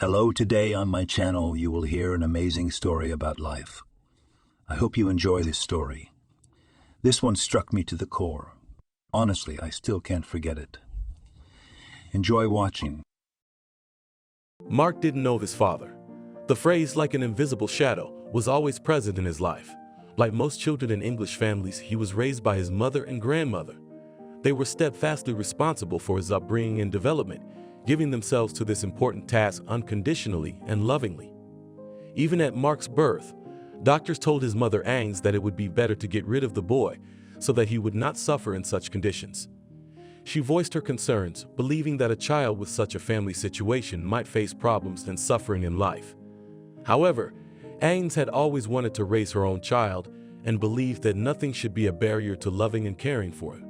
Hello, today on my channel you will hear an amazing story about life. I hope you enjoy this story. This one struck me to the core. Honestly, I still can't forget it. Enjoy watching. Mark didn't know his father. The phrase "like an invisible shadow" was always present in his life. Like most children in English families, he was raised by his mother and grandmother. They were steadfastly responsible for his upbringing and development, giving themselves to this important task unconditionally and lovingly. Even at Mark's birth, doctors told his mother Agnes that it would be better to get rid of the boy so that he would not suffer in such conditions. She voiced her concerns, believing that a child with such a family situation might face problems and suffering in life. However, Agnes had always wanted to raise her own child and believed that nothing should be a barrier to loving and caring for him.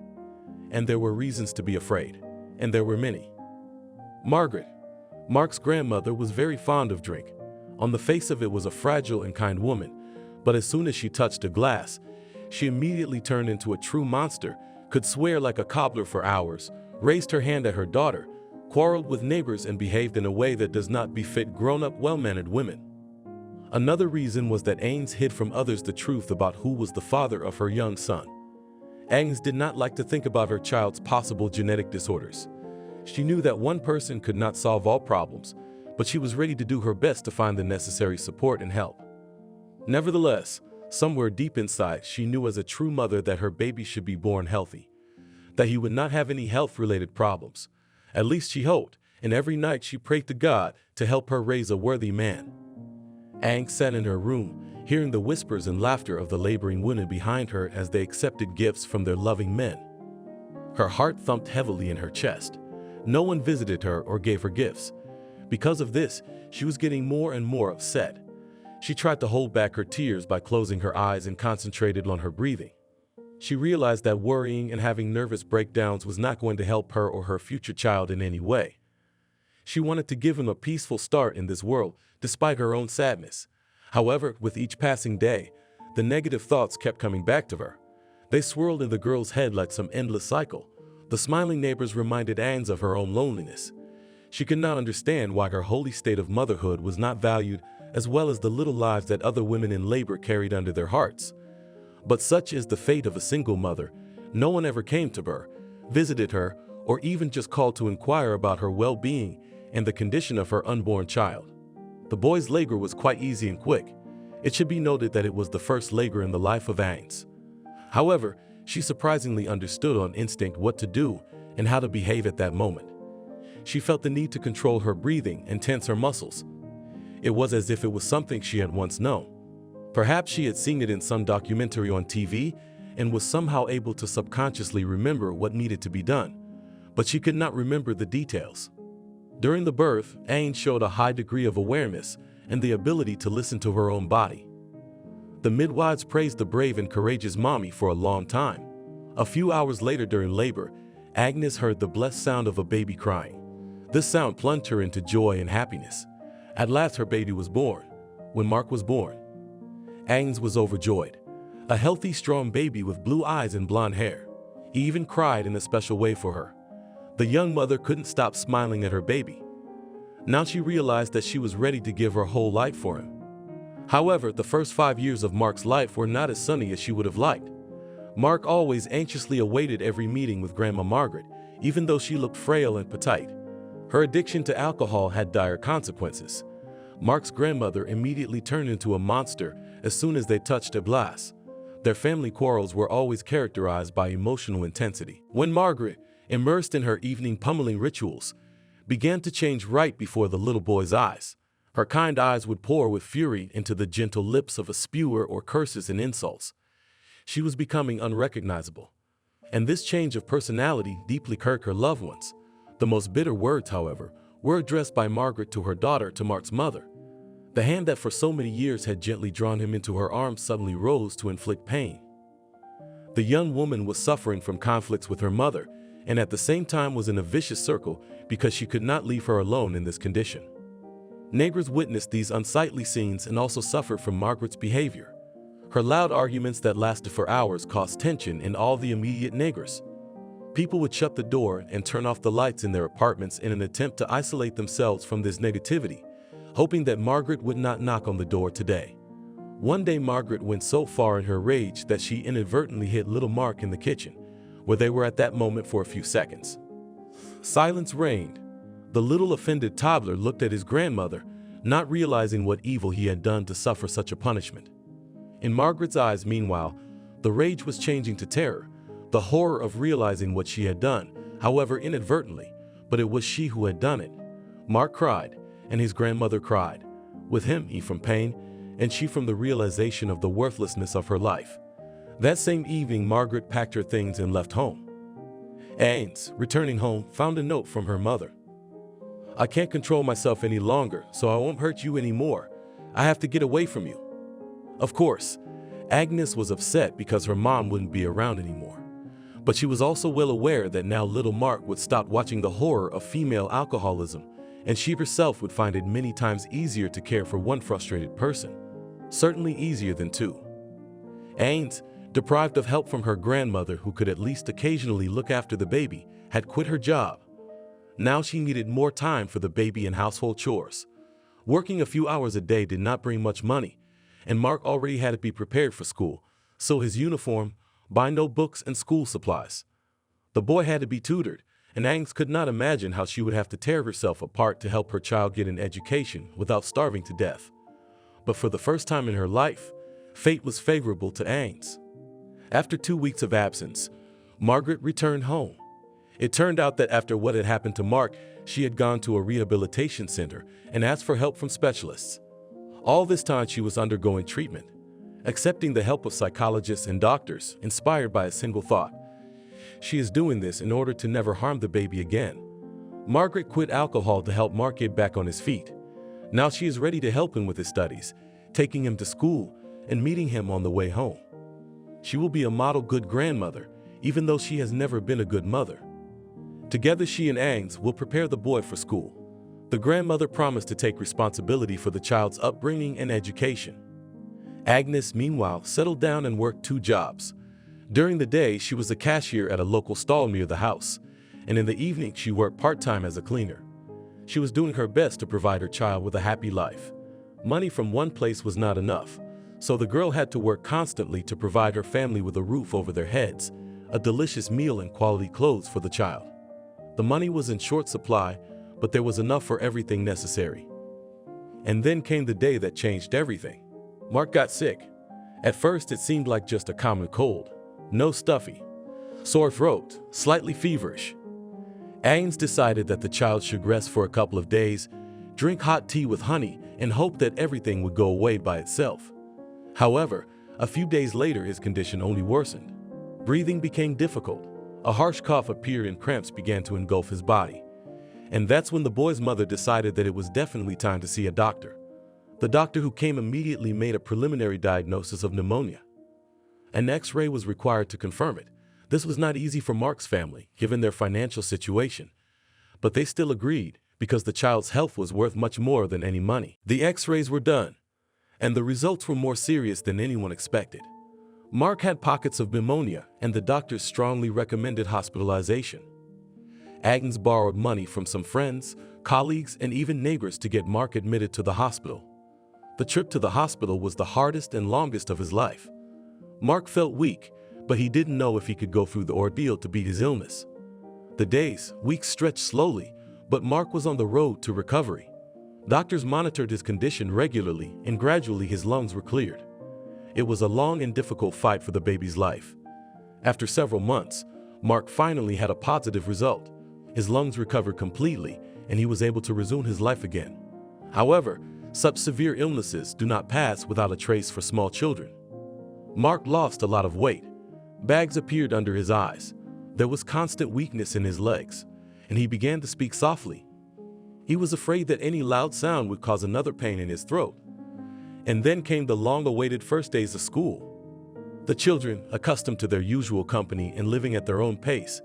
And there were reasons to be afraid, and there were many. Margaret, Mark's grandmother, was very fond of drink. On the face of it was a fragile and kind woman, but as soon as she touched a glass, she immediately turned into a true monster, could swear like a cobbler for hours, raised her hand at her daughter, quarreled with neighbors, and behaved in a way that does not befit grown-up, well-mannered women. Another reason was that Agnes hid from others the truth about who was the father of her young son. Agnes did not like to think about her child's possible genetic disorders. She knew that one person could not solve all problems, but she was ready to do her best to find the necessary support and help. Nevertheless, somewhere deep inside, she knew as a true mother that her baby should be born healthy, that he would not have any health-related problems. At least she hoped, and every night she prayed to God to help her raise a worthy man. Agnes sat in her room, hearing the whispers and laughter of the laboring women behind her as they accepted gifts from their loving men. Her heart thumped heavily in her chest. No one visited her or gave her gifts. Because of this, she was getting more and more upset. She tried to hold back her tears by closing her eyes and concentrated on her breathing. She realized that worrying and having nervous breakdowns was not going to help her or her future child in any way. She wanted to give him a peaceful start in this world, despite her own sadness. However, with each passing day, the negative thoughts kept coming back to her. They swirled in the girl's head like some endless cycle. The smiling neighbors reminded Agnes of her own loneliness. She could not understand why her holy state of motherhood was not valued, as well as the little lives that other women in labor carried under their hearts. But such is the fate of a single mother. No one ever came to her, visited her, or even just called to inquire about her well-being and the condition of her unborn child. The boy's labor was quite easy and quick. It should be noted that it was the first labor in the life of Agnes. However, she surprisingly understood on instinct what to do and how to behave at that moment. She felt the need to control her breathing and tense her muscles. It was as if it was something she had once known. Perhaps she had seen it in some documentary on TV and was somehow able to subconsciously remember what needed to be done, but she could not remember the details. During the birth, Agnes showed a high degree of awareness and the ability to listen to her own body. The midwives praised the brave and courageous mommy for a long time. A few hours later during labor, Agnes heard the blessed sound of a baby crying. This sound plunged her into joy and happiness. At last her baby was born. When Mark was born, Agnes was overjoyed. A healthy, strong baby with blue eyes and blonde hair. He even cried in a special way for her. The young mother couldn't stop smiling at her baby. Now she realized that she was ready to give her whole life for him. However, the first 5 years of Mark's life were not as sunny as she would have liked. Mark always anxiously awaited every meeting with Grandma Margaret, even though she looked frail and petite. Her addiction to alcohol had dire consequences. Mark's grandmother immediately turned into a monster as soon as they touched a glass. Their family quarrels were always characterized by emotional intensity. When Margaret, immersed in her evening pummeling rituals, began to change right before the little boy's eyes, her kind eyes would pour with fury into the gentle lips of a spewer or curses and insults. She was becoming unrecognizable. And this change of personality deeply hurt her loved ones. The most bitter words, however, were addressed by Margaret to her daughter, to Mark's mother. The hand that for so many years had gently drawn him into her arms suddenly rose to inflict pain. The young woman was suffering from conflicts with her mother, and at the same time was in a vicious circle because she could not leave her alone in this condition. Neighbors witnessed these unsightly scenes and also suffered from Margaret's behavior. Her loud arguments that lasted for hours caused tension in all the immediate neighbors. People would shut the door and turn off the lights in their apartments in an attempt to isolate themselves from this negativity, hoping that Margaret would not knock on the door today. One day Margaret went so far in her rage that she inadvertently hit little Mark in the kitchen, where they were at that moment for a few seconds. Silence reigned. The little offended toddler looked at his grandmother, not realizing what evil he had done to suffer such a punishment. In Margaret's eyes, meanwhile, the rage was changing to terror, the horror of realizing what she had done, however inadvertently, but it was she who had done it. Mark cried, and his grandmother cried, with him he from pain, and she from the realization of the worthlessness of her life. That same evening, Margaret packed her things and left home. Agnes, returning home, found a note from her mother. "I can't control myself any longer, so I won't hurt you anymore. I have to get away from you." Of course, Agnes was upset because her mom wouldn't be around anymore. But she was also well aware that now little Mark would stop watching the horror of female alcoholism, and she herself would find it many times easier to care for one frustrated person. Certainly easier than two. Agnes, deprived of help from her grandmother who could at least occasionally look after the baby, had quit her job. Now she needed more time for the baby and household chores. Working a few hours a day did not bring much money, and Mark already had to be prepared for school, so his uniform, buy notebooks and school supplies. The boy had to be tutored, and Agnes could not imagine how she would have to tear herself apart to help her child get an education without starving to death. But for the first time in her life, fate was favorable to Agnes. After 2 weeks of absence, Margaret returned home. It turned out that after what had happened to Mark, she had gone to a rehabilitation center and asked for help from specialists. All this time she was undergoing treatment, accepting the help of psychologists and doctors, inspired by a single thought. She is doing this in order to never harm the baby again. Margaret quit alcohol to help Mark get back on his feet. Now she is ready to help him with his studies, taking him to school and meeting him on the way home. She will be a model good grandmother, even though she has never been a good mother. Together she and Agnes will prepare the boy for school. The grandmother promised to take responsibility for the child's upbringing and education. Agnes, meanwhile, settled down and worked 2 jobs. During the day, she was a cashier at a local stall near the house, and in the evening she worked part-time as a cleaner. She was doing her best to provide her child with a happy life. Money from one place was not enough, so the girl had to work constantly to provide her family with a roof over their heads, a delicious meal and quality clothes for the child. The money was in short supply, but there was enough for everything necessary. And then came the day that changed everything. Mark got sick. At first it seemed like just a common cold. No stuffy, sore throat, slightly feverish. Agnes decided that the child should rest for a couple of days, drink hot tea with honey, and hope that everything would go away by itself. However, a few days later his condition only worsened. Breathing became difficult. A harsh cough appeared and cramps began to engulf his body. And that's when the boy's mother decided that it was definitely time to see a doctor. The doctor who came immediately made a preliminary diagnosis of pneumonia. An X-ray was required to confirm it. This was not easy for Mark's family, given their financial situation. But they still agreed, because the child's health was worth much more than any money. The X-rays were done, and the results were more serious than anyone expected. Mark had pockets of pneumonia, and the doctors strongly recommended hospitalization. Agnes borrowed money from some friends, colleagues, and even neighbors to get Mark admitted to the hospital. The trip to the hospital was the hardest and longest of his life. Mark felt weak, but he didn't know if he could go through the ordeal to beat his illness. The days, weeks stretched slowly, but Mark was on the road to recovery. Doctors monitored his condition regularly, and gradually his lungs were cleared. It was a long and difficult fight for the baby's life. After several months, Mark finally had a positive result. His lungs recovered completely, and he was able to resume his life again. However, such severe illnesses do not pass without a trace for small children. Mark lost a lot of weight. Bags appeared under his eyes. There was constant weakness in his legs, and he began to speak softly. He was afraid that any loud sound would cause another pain in his throat. And then came the long-awaited first days of school. The children, accustomed to their usual company and living at their own pace,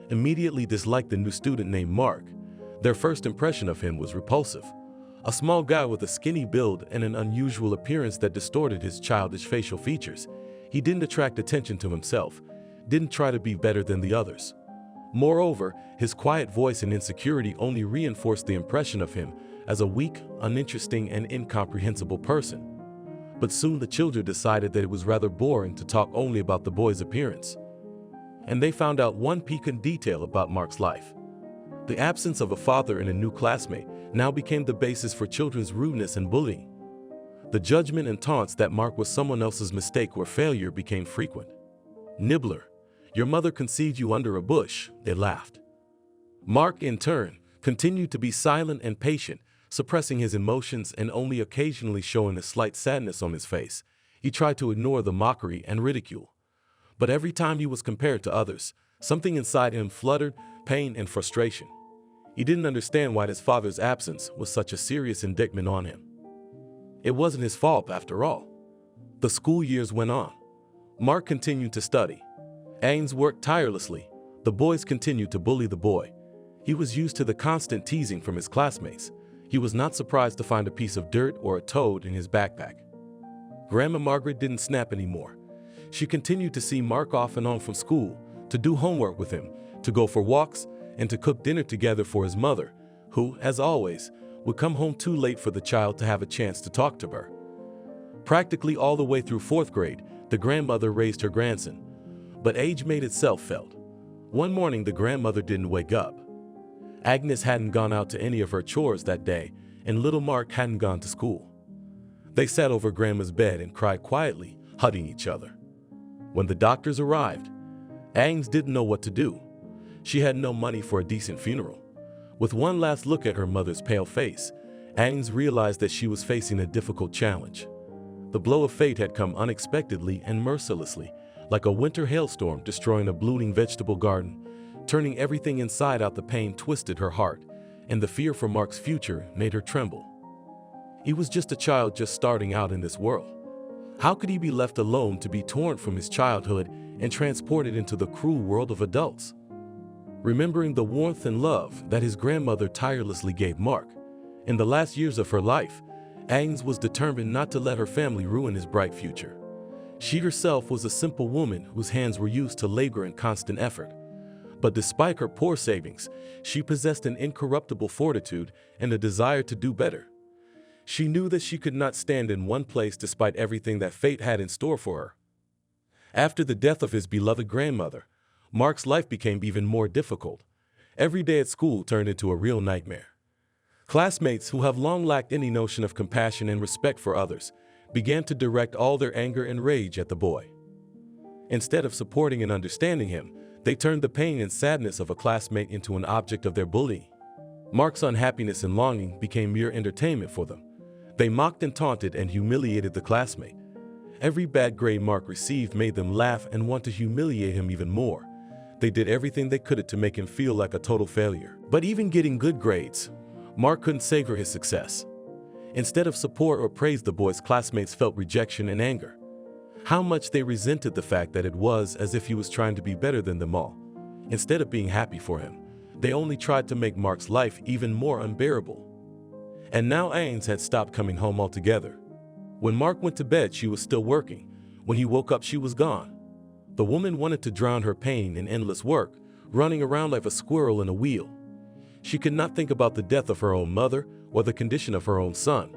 immediately disliked the new student named Mark. Their first impression of him was repulsive. A small guy with a skinny build and an unusual appearance that distorted his childish facial features. He didn't attract attention to himself, didn't try to be better than the others. Moreover, his quiet voice and insecurity only reinforced the impression of him as a weak, uninteresting, and incomprehensible person. But soon the children decided that it was rather boring to talk only about the boy's appearance. And they found out one piquant detail about Mark's life. The absence of a father and a new classmate now became the basis for children's rudeness and bullying. The judgment and taunts that Mark was someone else's mistake or failure became frequent. "Nibbler, your mother conceived you under a bush," they laughed. Mark, in turn, continued to be silent and patient, suppressing his emotions and only occasionally showing a slight sadness on his face. He tried to ignore the mockery and ridicule. But every time he was compared to others, something inside him fluttered, pain and frustration. He didn't understand why his father's absence was such a serious indictment on him. It wasn't his fault, after all. The school years went on. Mark continued to study. Ains worked tirelessly. The boys continued to bully the boy. He was used to the constant teasing from his classmates. He was not surprised to find a piece of dirt or a toad in his backpack. Grandma Margaret didn't snap anymore. She continued to see Mark off and on from school, to do homework with him, to go for walks, and to cook dinner together for his mother, who, as always, would come home too late for the child to have a chance to talk to her. Practically all the way through 4th grade, the grandmother raised her grandson. But age made itself felt. One morning, the grandmother didn't wake up. Agnes hadn't gone out to any of her chores that day, and little Mark hadn't gone to school. They sat over Grandma's bed and cried quietly, hugging each other. When the doctors arrived, Agnes didn't know what to do. She had no money for a decent funeral. With one last look at her mother's pale face, Agnes realized that she was facing a difficult challenge. The blow of fate had come unexpectedly and mercilessly, like a winter hailstorm destroying a blooming vegetable garden. Turning everything inside out, the pain twisted her heart, and the fear for Mark's future made her tremble. He was just a child just starting out in this world. How could he be left alone to be torn from his childhood and transported into the cruel world of adults? Remembering the warmth and love that his grandmother tirelessly gave Mark, in the last years of her life, Agnes was determined not to let her family ruin his bright future. She herself was a simple woman whose hands were used to labor and constant effort. But despite her poor savings, she possessed an incorruptible fortitude and a desire to do better. She knew that she could not stand in one place despite everything that fate had in store for her. After the death of his beloved grandmother, Mark's life became even more difficult. Every day at school turned into a real nightmare. Classmates who have long lacked any notion of compassion and respect for others began to direct all their anger and rage at the boy. Instead of supporting and understanding him, they turned the pain and sadness of a classmate into an object of their bullying. Mark's unhappiness and longing became mere entertainment for them. They mocked and taunted and humiliated the classmate. Every bad grade Mark received made them laugh and want to humiliate him even more. They did everything they could to make him feel like a total failure. But even getting good grades, Mark couldn't savor his success. Instead of support or praise, the boy's classmates felt rejection and anger. How much they resented the fact that it was as if he was trying to be better than them all. Instead of being happy for him, they only tried to make Mark's life even more unbearable. And now Agnes had stopped coming home altogether. When Mark went to bed, she was still working. When he woke up, she was gone. The woman wanted to drown her pain in endless work, running around like a squirrel in a wheel. She could not think about the death of her own mother or the condition of her own son.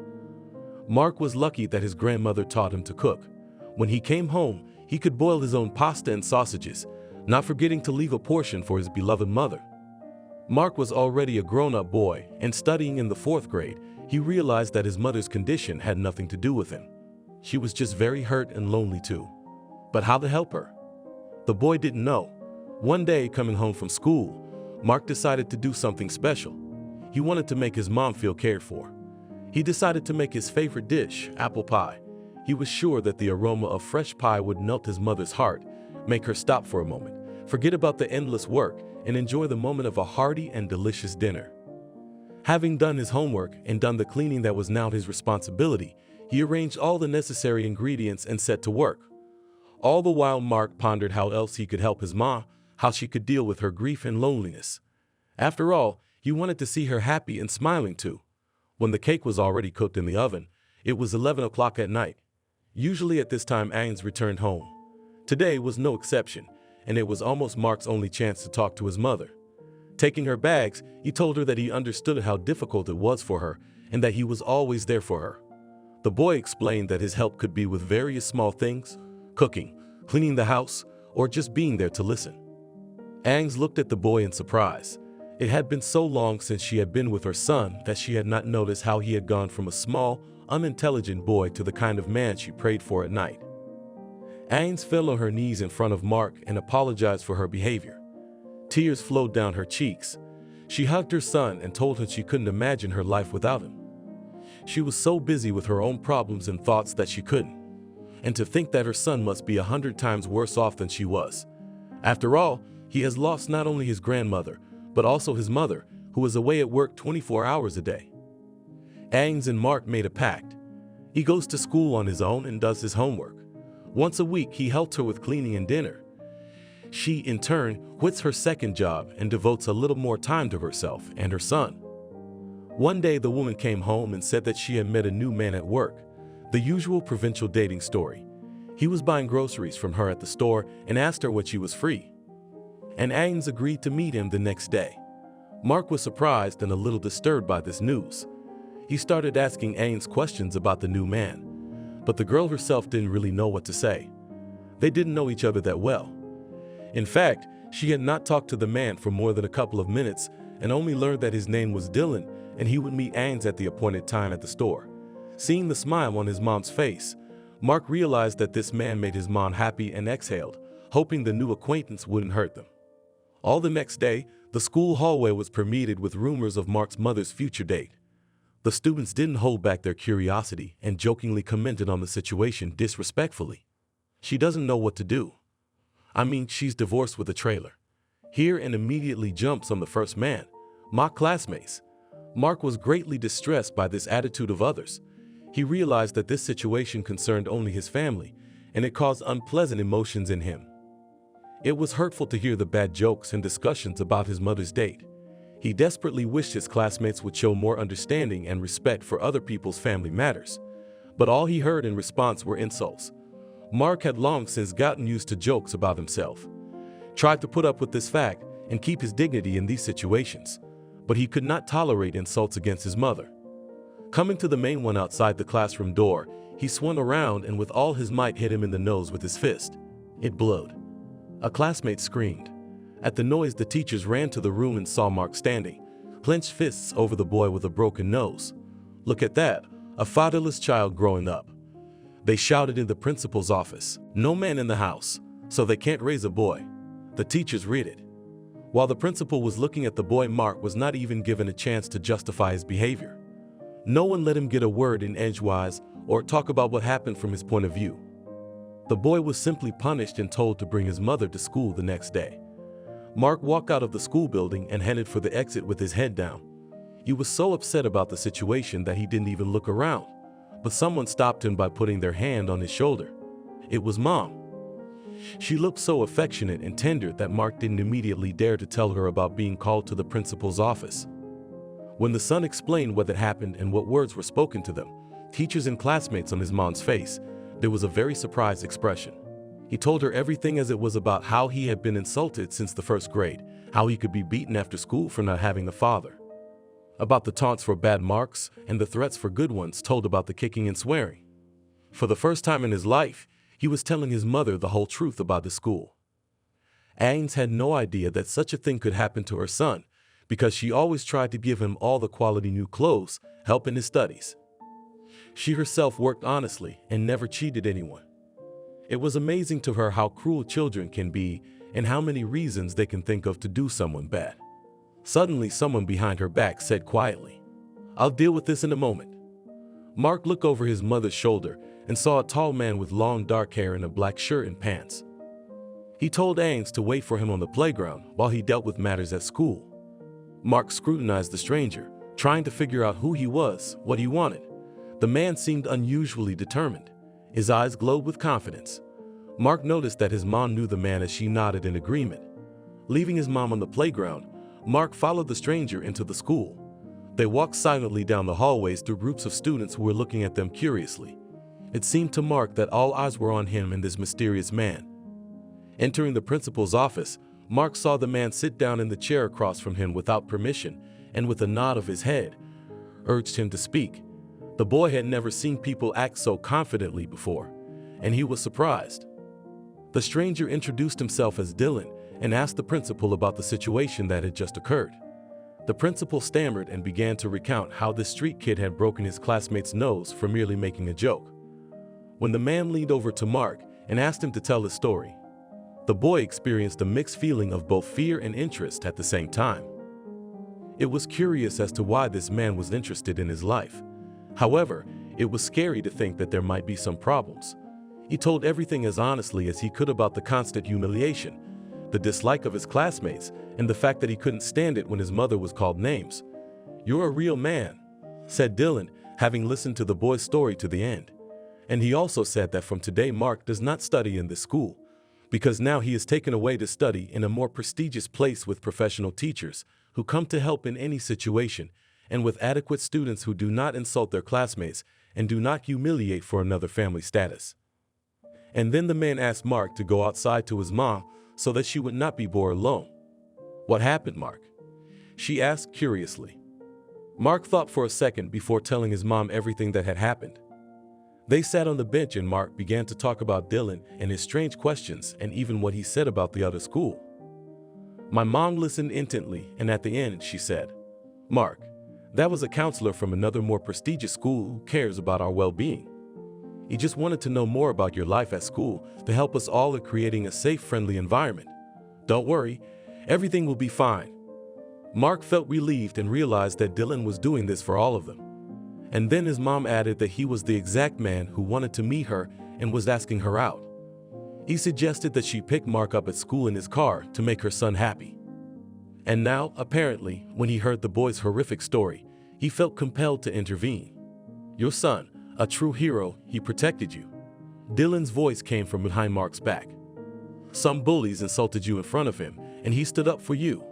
Mark was lucky that his grandmother taught him to cook. When he came home, he could boil his own pasta and sausages, not forgetting to leave a portion for his beloved mother. Mark was already a grown-up boy, and studying in the 4th grade, he realized that his mother's condition had nothing to do with him. She was just very hurt and lonely too. But how to help her? The boy didn't know. One day, coming home from school, Mark decided to do something special. He wanted to make his mom feel cared for. He decided to make his favorite dish, apple pie. He was sure that the aroma of fresh pie would melt his mother's heart, make her stop for a moment, forget about the endless work, and enjoy the moment of a hearty and delicious dinner. Having done his homework and done the cleaning that was now his responsibility, he arranged all the necessary ingredients and set to work. All the while, Mark pondered how else he could help his mom, how she could deal with her grief and loneliness. After all, he wanted to see her happy and smiling too. When the cake was already cooked in the oven, it was 11 o'clock at night. Usually at this time, Agnes returned home. Today was no exception, and it was almost Mark's only chance to talk to his mother. Taking her bags, he told her that he understood how difficult it was for her and that he was always there for her. The boy explained that his help could be with various small things, cooking, cleaning the house, or just being there to listen. Agnes looked at the boy in surprise. It had been so long since she had been with her son that she had not noticed how he had gone from a small, unintelligent boy to the kind of man she prayed for at night. Agnes fell on her knees in front of Mark and apologized for her behavior. Tears flowed down her cheeks. She hugged her son and told him she couldn't imagine her life without him. She was so busy with her own problems and thoughts that she couldn't. And to think that her son must be 100 times worse off than she was. After all, he has lost not only his grandmother, but also his mother, who is away at work 24 hours a day. Agnes and Mark made a pact. He goes to school on his own and does his homework. Once a week, he helps her with cleaning and dinner. She, in turn, quits her second job and devotes a little more time to herself and her son. One day, the woman came home and said that she had met a new man at work, the usual provincial dating story. He was buying groceries from her at the store and asked her when she was free. And Agnes agreed to meet him the next day. Mark was surprised and a little disturbed by this news. He started asking Agnes questions about the new man, but the girl herself didn't really know what to say. They didn't know each other that well. In fact, she had not talked to the man for more than a couple of minutes and only learned that his name was Dylan and he would meet Agnes at the appointed time at the store. Seeing the smile on his mom's face, Mark realized that this man made his mom happy and exhaled, hoping the new acquaintance wouldn't hurt them. All the next day, the school hallway was permeated with rumors of Mark's mother's future date. The students didn't hold back their curiosity and jokingly commented on the situation disrespectfully. She doesn't know what to do. I mean, she's divorced with a trailer. Here and immediately jumps on the first man, mock classmates. Mark was greatly distressed by this attitude of others. He realized that this situation concerned only his family, and it caused unpleasant emotions in him. It was hurtful to hear the bad jokes and discussions about his mother's date. He desperately wished his classmates would show more understanding and respect for other people's family matters. But all he heard in response were insults. Mark had long since gotten used to jokes about himself, tried to put up with this fact and keep his dignity in these situations, but he could not tolerate insults against his mother. Coming to the main one outside the classroom door, he swung around and with all his might hit him in the nose with his fist. It blowed. A classmate screamed. At the noise, the teachers ran to the room and saw Mark standing, clenched fists over the boy with a broken nose. "Look at that, a fatherless child growing up." They shouted in the principal's office. "No man in the house, so they can't raise a boy." The teachers read it. While the principal was looking at the boy, Mark was not even given a chance to justify his behavior. No one let him get a word in edgewise or talk about what happened from his point of view. The boy was simply punished and told to bring his mother to school the next day. Mark walked out of the school building and headed for the exit with his head down. He was so upset about the situation that he didn't even look around. But someone stopped him by putting their hand on his shoulder. It was Mom. She looked so affectionate and tender that Mark didn't immediately dare to tell her about being called to the principal's office. When the son explained what had happened and what words were spoken to them, teachers and classmates on his mom's face, there was a very surprised expression. He told her everything as it was about how he had been insulted since the first grade, how he could be beaten after school for not having a father, about the taunts for bad marks and the threats for good ones told about the kicking and swearing. For the first time in his life, he was telling his mother the whole truth about the school. Agnes had no idea that such a thing could happen to her son because she always tried to give him all the quality new clothes, help in his studies. She herself worked honestly and never cheated anyone. It was amazing to her how cruel children can be and how many reasons they can think of to do someone bad. Suddenly, someone behind her back said quietly, "I'll deal with this in a moment." Mark looked over his mother's shoulder and saw a tall man with long dark hair and a black shirt and pants. He told Agnes to wait for him on the playground while he dealt with matters at school. Mark scrutinized the stranger, trying to figure out who he was, what he wanted. The man seemed unusually determined. His eyes glowed with confidence. Mark noticed that his mom knew the man as she nodded in agreement. Leaving his mom on the playground, Mark followed the stranger into the school. They walked silently down the hallways through groups of students who were looking at them curiously. It seemed to Mark that all eyes were on him and this mysterious man. Entering the principal's office, Mark saw the man sit down in the chair across from him without permission, and with a nod of his head, urged him to speak. The boy had never seen people act so confidently before, and he was surprised. The stranger introduced himself as Dylan and asked the principal about the situation that had just occurred. The principal stammered and began to recount how this street kid had broken his classmate's nose for merely making a joke. When the man leaned over to Mark and asked him to tell his story, the boy experienced a mixed feeling of both fear and interest at the same time. It was curious as to why this man was interested in his life. However, it was scary to think that there might be some problems. He told everything as honestly as he could about the constant humiliation, the dislike of his classmates, and the fact that he couldn't stand it when his mother was called names. "You're a real man," said Dylan, having listened to the boy's story to the end. And he also said that from today Mark does not study in this school, because now he is taken away to study in a more prestigious place with professional teachers who come to help in any situation, and with adequate students who do not insult their classmates and do not humiliate for another family status. And then the man asked Mark to go outside to his mom so that she would not be bored alone. "What happened, Mark?" she asked curiously. Mark thought for a second before telling his mom everything that had happened. They sat on the bench and Mark began to talk about Dylan and his strange questions and even what he said about the other school. My mom listened intently, and at the end she said, "Mark, that was a counselor from another more prestigious school who cares about our well-being. He just wanted to know more about your life at school to help us all in creating a safe, friendly environment. Don't worry, everything will be fine." Mark felt relieved and realized that Dylan was doing this for all of them. And then his mom added that he was the exact man who wanted to meet her and was asking her out. He suggested that she pick Mark up at school in his car to make her son happy. And now, apparently, when he heard the boy's horrific story, he felt compelled to intervene. "Your son, a true hero, he protected you." Dylan's voice came from behind Mark's back. "Some bullies insulted you in front of him, and he stood up for you.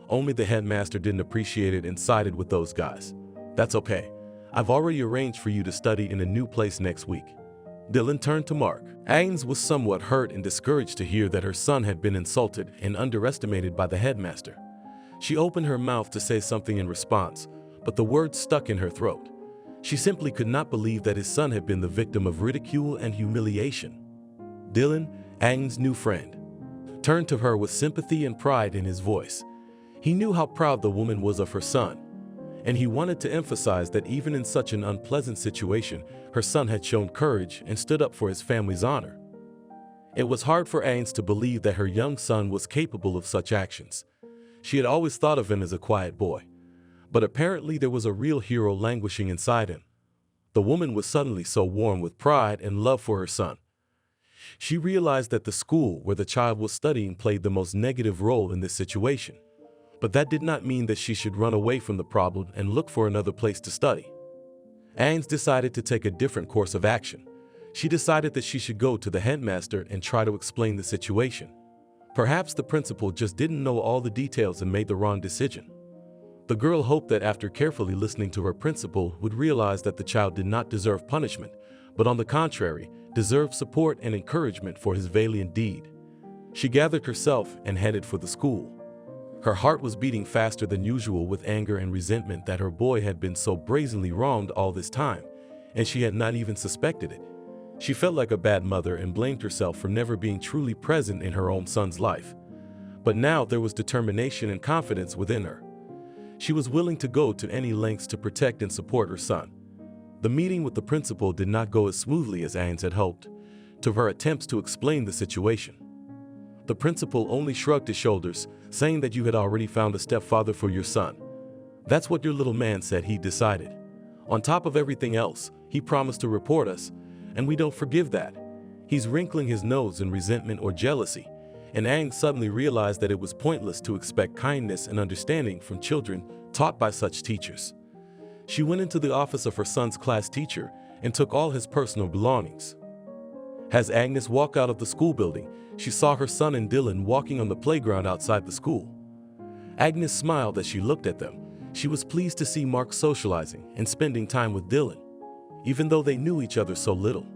Only the headmaster didn't appreciate it and sided with those guys. That's okay. I've already arranged for you to study in a new place next week." Dylan turned to Mark. Agnes was somewhat hurt and discouraged to hear that her son had been insulted and underestimated by the headmaster. She opened her mouth to say something in response, but the words stuck in her throat. She simply could not believe that his son had been the victim of ridicule and humiliation. Dylan, Agnes' new friend, turned to her with sympathy and pride in his voice. He knew how proud the woman was of her son, and he wanted to emphasize that even in such an unpleasant situation, her son had shown courage and stood up for his family's honor. It was hard for Agnes to believe that her young son was capable of such actions. She had always thought of him as a quiet boy, but apparently there was a real hero languishing inside him. The woman was suddenly so warm with pride and love for her son. She realized that the school where the child was studying played the most negative role in this situation. But that did not mean that she should run away from the problem and look for another place to study. Agnes decided to take a different course of action. She decided that she should go to the headmaster and try to explain the situation. Perhaps the principal just didn't know all the details and made the wrong decision. The girl hoped that after carefully listening to her principal would realize that the child did not deserve punishment, but on the contrary, deserved support and encouragement for his valiant deed. She gathered herself and headed for the school. Her heart was beating faster than usual with anger and resentment that her boy had been so brazenly wronged all this time, and she had not even suspected it. She felt like a bad mother and blamed herself for never being truly present in her own son's life. But now there was determination and confidence within her. She was willing to go to any lengths to protect and support her son. The meeting with the principal did not go as smoothly as Agnes had hoped, to her attempts to explain the situation. The principal only shrugged his shoulders, saying that you had already found a stepfather for your son. That's what your little man said he decided. On top of everything else, he promised to report us, and we don't forgive that. He's wrinkling his nose in resentment or jealousy, and Agnes suddenly realized that it was pointless to expect kindness and understanding from children taught by such teachers. She went into the office of her son's class teacher and took all his personal belongings. As Agnes walked out of the school building, she saw her son and Dylan walking on the playground outside the school. Agnes smiled as she looked at them. She was pleased to see Mark socializing and spending time with Dylan, even though they knew each other so little.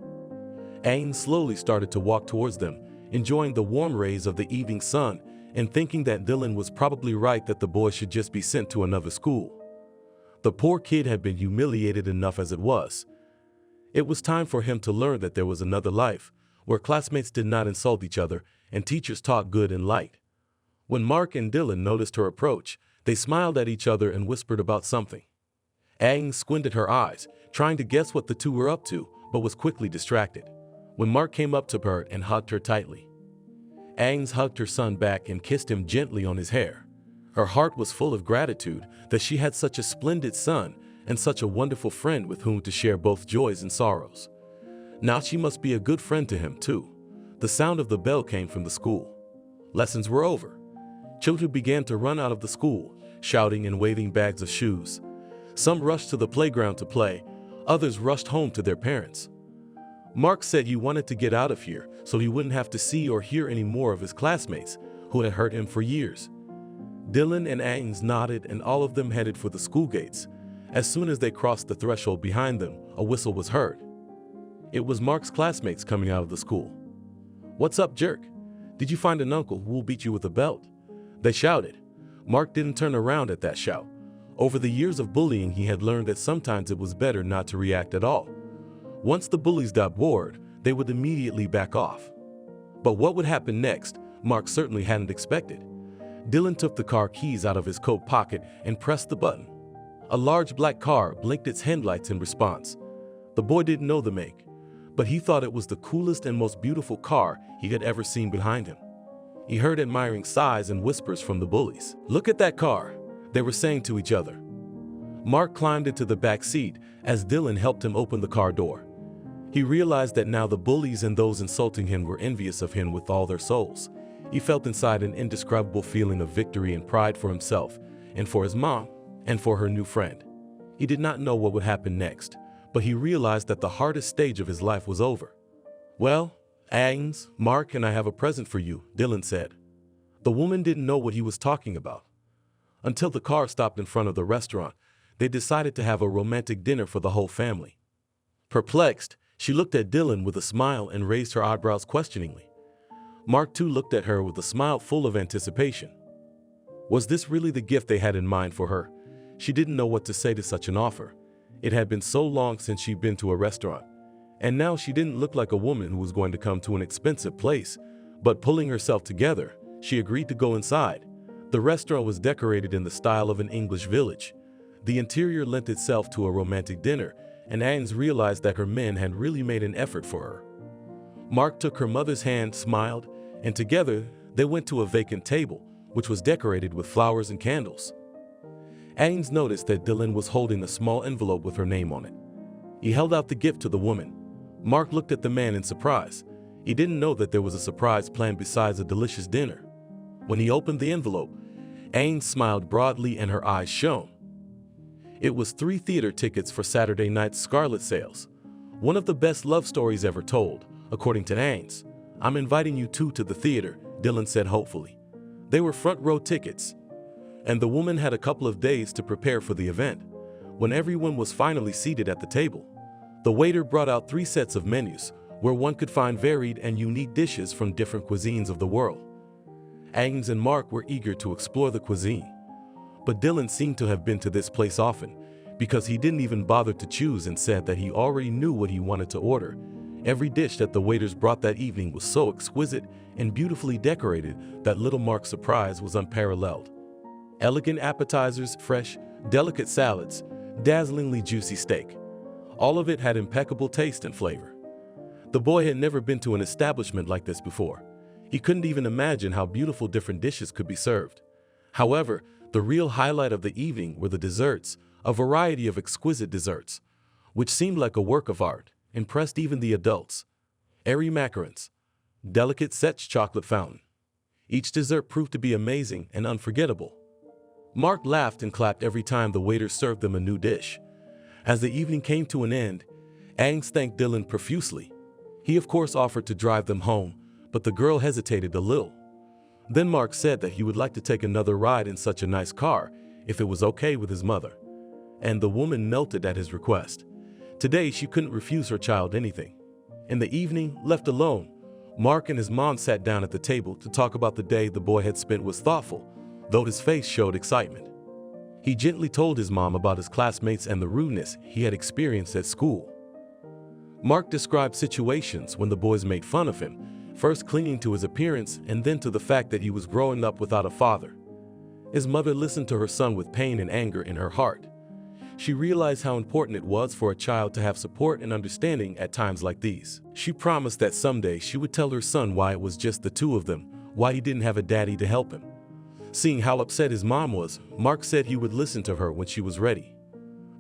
Agnes slowly started to walk towards them, enjoying the warm rays of the evening sun and thinking that Dylan was probably right that the boy should just be sent to another school. The poor kid had been humiliated enough as it was. It was time for him to learn that there was another life, where classmates did not insult each other and teachers taught good and light. When Mark and Dylan noticed her approach, they smiled at each other and whispered about something. Agnes squinted her eyes, trying to guess what the two were up to, but was quickly distracted when Mark came up to her and hugged her tightly. Agnes hugged her son back and kissed him gently on his hair. Her heart was full of gratitude that she had such a splendid son and such a wonderful friend with whom to share both joys and sorrows. Now she must be a good friend to him too. The sound of the bell came from the school. Lessons were over. Children began to run out of the school, shouting and waving bags of shoes. Some rushed to the playground to play, others rushed home to their parents. Mark said he wanted to get out of here so he wouldn't have to see or hear any more of his classmates who had hurt him for years. Dylan and Agnes nodded and all of them headed for the school gates. As soon as they crossed the threshold behind them, a whistle was heard. It was Mark's classmates coming out of the school. "What's up, jerk? Did you find an uncle who will beat you with a belt?" They shouted. Mark didn't turn around at that shout. Over the years of bullying, he had learned that sometimes it was better not to react at all. Once the bullies got bored, they would immediately back off. But what would happen next, Mark certainly hadn't expected. Dylan took the car keys out of his coat pocket and pressed the button. A large black car blinked its headlights in response. The boy didn't know the make, but he thought it was the coolest and most beautiful car he had ever seen behind him. He heard admiring sighs and whispers from the bullies. "Look at that car," they were saying to each other. Mark climbed into the back seat as Dylan helped him open the car door. He realized that now the bullies and those insulting him were envious of him with all their souls. He felt inside an indescribable feeling of victory and pride for himself and for his mom and for her new friend. He did not know what would happen next, but he realized that the hardest stage of his life was over. "Well, Agnes, Mark and I have a present for you," Dylan said. The woman didn't know what he was talking about. Until the car stopped in front of the restaurant, they decided to have a romantic dinner for the whole family. Perplexed, she looked at Dylan with a smile and raised her eyebrows questioningly. Mark too looked at her with a smile full of anticipation. Was this really the gift they had in mind for her? She didn't know what to say to such an offer. It had been so long since she'd been to a restaurant, and now she didn't look like a woman who was going to come to an expensive place. But pulling herself together, she agreed to go inside. The restaurant was decorated in the style of an English village. The interior lent itself to a romantic dinner, and Agnes realized that her men had really made an effort for her. Mark took her mother's hand, smiled, and together they went to a vacant table, which was decorated with flowers and candles. Agnes noticed that Dylan was holding a small envelope with her name on it. He held out the gift to the woman. Mark looked at the man in surprise. He didn't know that there was a surprise planned besides a delicious dinner. When he opened the envelope, Agnes smiled broadly and her eyes shone. It was 3 theater tickets for Saturday night's Scarlet sales. One of the best love stories ever told, according to Agnes. "I'm inviting you two to the theater," Dylan said hopefully. They were front row tickets, and the woman had a couple of days to prepare for the event. When everyone was finally seated at the table, the waiter brought out 3 sets of menus where one could find varied and unique dishes from different cuisines of the world. Agnes and Mark were eager to explore the cuisine, but Dylan seemed to have been to this place often because he didn't even bother to choose and said that he already knew what he wanted to order. Every dish that the waiters brought that evening was so exquisite and beautifully decorated that little Mark's surprise was unparalleled. Elegant appetizers, fresh, delicate salads, dazzlingly juicy steak. All of it had impeccable taste and flavor. The boy had never been to an establishment like this before. He couldn't even imagine how beautiful different dishes could be served. However, the real highlight of the evening were the desserts, a variety of exquisite desserts, which seemed like a work of art, impressed even the adults. Airy macarons, delicate Setch chocolate fountain. Each dessert proved to be amazing and unforgettable. Mark laughed and clapped every time the waiter served them a new dish. As the evening came to an end, Agnes thanked Dylan profusely. He of course offered to drive them home, but the girl hesitated a little. Then Mark said that he would like to take another ride in such a nice car if it was okay with his mother. And the woman melted at his request. Today she couldn't refuse her child anything. In the evening, left alone, Mark and his mom sat down at the table to talk about the day the boy had spent was thoughtful, though his face showed excitement. He gently told his mom about his classmates and the rudeness he had experienced at school. Mark described situations when the boys made fun of him, first clinging to his appearance and then to the fact that he was growing up without a father. His mother listened to her son with pain and anger in her heart. She realized how important it was for a child to have support and understanding at times like these. She promised that someday she would tell her son why it was just the two of them, why he didn't have a daddy to help him. Seeing how upset his mom was, Mark said he would listen to her when she was ready.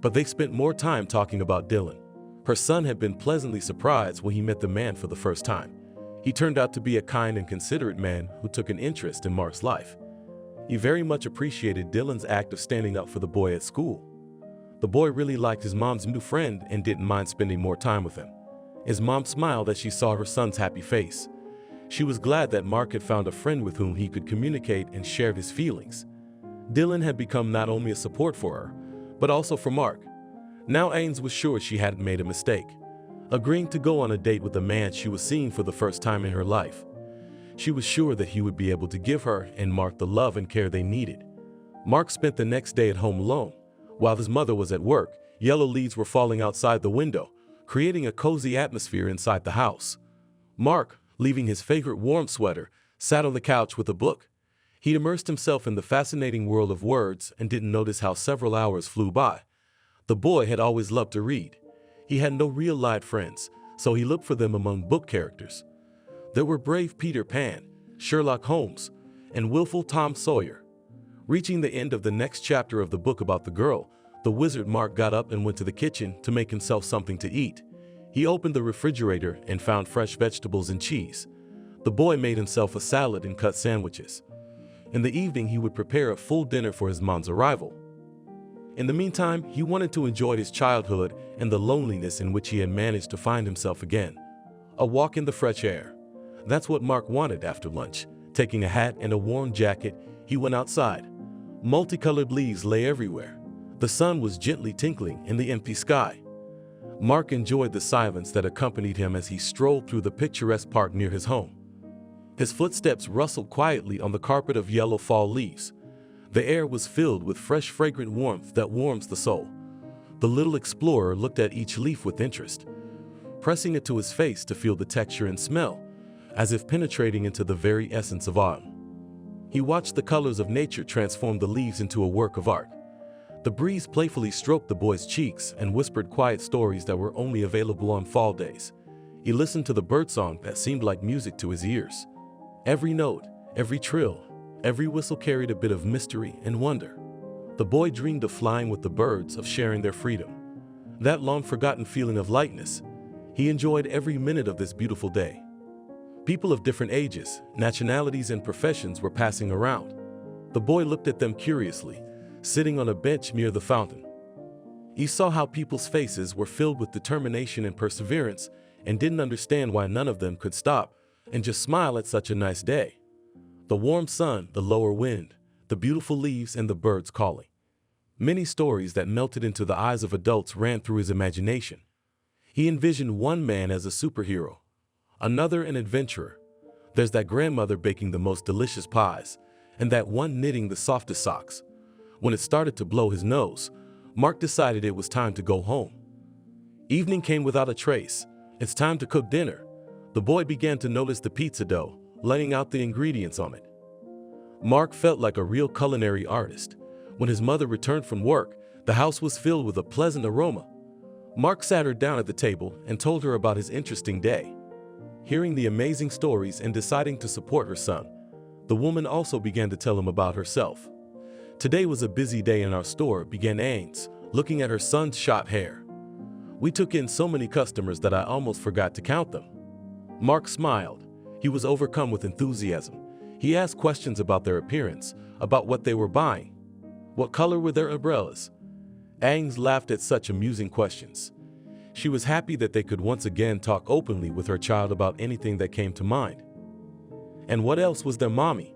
But they spent more time talking about Dylan. Her son had been pleasantly surprised when he met the man for the first time. He turned out to be a kind and considerate man who took an interest in Mark's life. He very much appreciated Dylan's act of standing up for the boy at school. The boy really liked his mom's new friend and didn't mind spending more time with him. His mom smiled as she saw her son's happy face. She was glad that Mark had found a friend with whom he could communicate and share his feelings. Dylan had become not only a support for her, but also for Mark. Now Ains was sure she hadn't made a mistake, agreeing to go on a date with a man she was seeing for the first time in her life. She was sure that he would be able to give her and Mark the love and care they needed. Mark spent the next day at home alone. While his mother was at work, yellow leaves were falling outside the window, creating a cozy atmosphere inside the house. Mark, leaving his favorite warm sweater, sat on the couch with a book. He immersed himself in the fascinating world of words and didn't notice how several hours flew by. The boy had always loved to read. He had no real-life friends, so he looked for them among book characters. There were brave Peter Pan, Sherlock Holmes, and willful Tom Sawyer. Reaching the end of the next chapter of the book about the girl, the wizard Mark got up and went to the kitchen to make himself something to eat. He opened the refrigerator and found fresh vegetables and cheese. The boy made himself a salad and cut sandwiches. In the evening, he would prepare a full dinner for his mom's arrival. In the meantime, he wanted to enjoy his childhood and the loneliness in which he had managed to find himself again. A walk in the fresh air. That's what Mark wanted after lunch. Taking a hat and a warm jacket, he went outside. Multicolored leaves lay everywhere. The sun was gently tinkling in the empty sky. Mark enjoyed the silence that accompanied him as he strolled through the picturesque park near his home. His footsteps rustled quietly on the carpet of yellow fall leaves. The air was filled with fresh, fragrant warmth that warms the soul. The little explorer looked at each leaf with interest, pressing it to his face to feel the texture and smell, as if penetrating into the very essence of autumn. He watched the colors of nature transform the leaves into a work of art. The breeze playfully stroked the boy's cheeks and whispered quiet stories that were only available on fall days. He listened to the birdsong that seemed like music to his ears. Every note, every trill, every whistle carried a bit of mystery and wonder. The boy dreamed of flying with the birds, of sharing their freedom. That long-forgotten feeling of lightness. He enjoyed every minute of this beautiful day. People of different ages, nationalities, and professions were passing around. The boy looked at them curiously, sitting on a bench near the fountain. He saw how people's faces were filled with determination and perseverance and didn't understand why none of them could stop and just smile at such a nice day. The warm sun, the lower wind, the beautiful leaves, and the birds calling. Many stories that melted into the eyes of adults ran through his imagination. He envisioned one man as a superhero, another an adventurer. There's that grandmother baking the most delicious pies, and that one knitting the softest socks. When it started to blow his nose, Mark decided it was time to go home. Evening came without a trace. It's time to cook dinner. The boy began to notice the pizza dough, laying out the ingredients on it. Mark felt like a real culinary artist. When his mother returned from work, the house was filled with a pleasant aroma. Mark sat her down at the table and told her about his interesting day. Hearing the amazing stories and deciding to support her son, the woman also began to tell him about herself. Today was a busy day in our store, began Ains, looking at her son's short hair. We took in so many customers that I almost forgot to count them. Mark smiled. He was overcome with enthusiasm. He asked questions about their appearance, about what they were buying. What color were their umbrellas? Ains laughed at such amusing questions. She was happy that they could once again talk openly with her child about anything that came to mind. And what else was their mommy?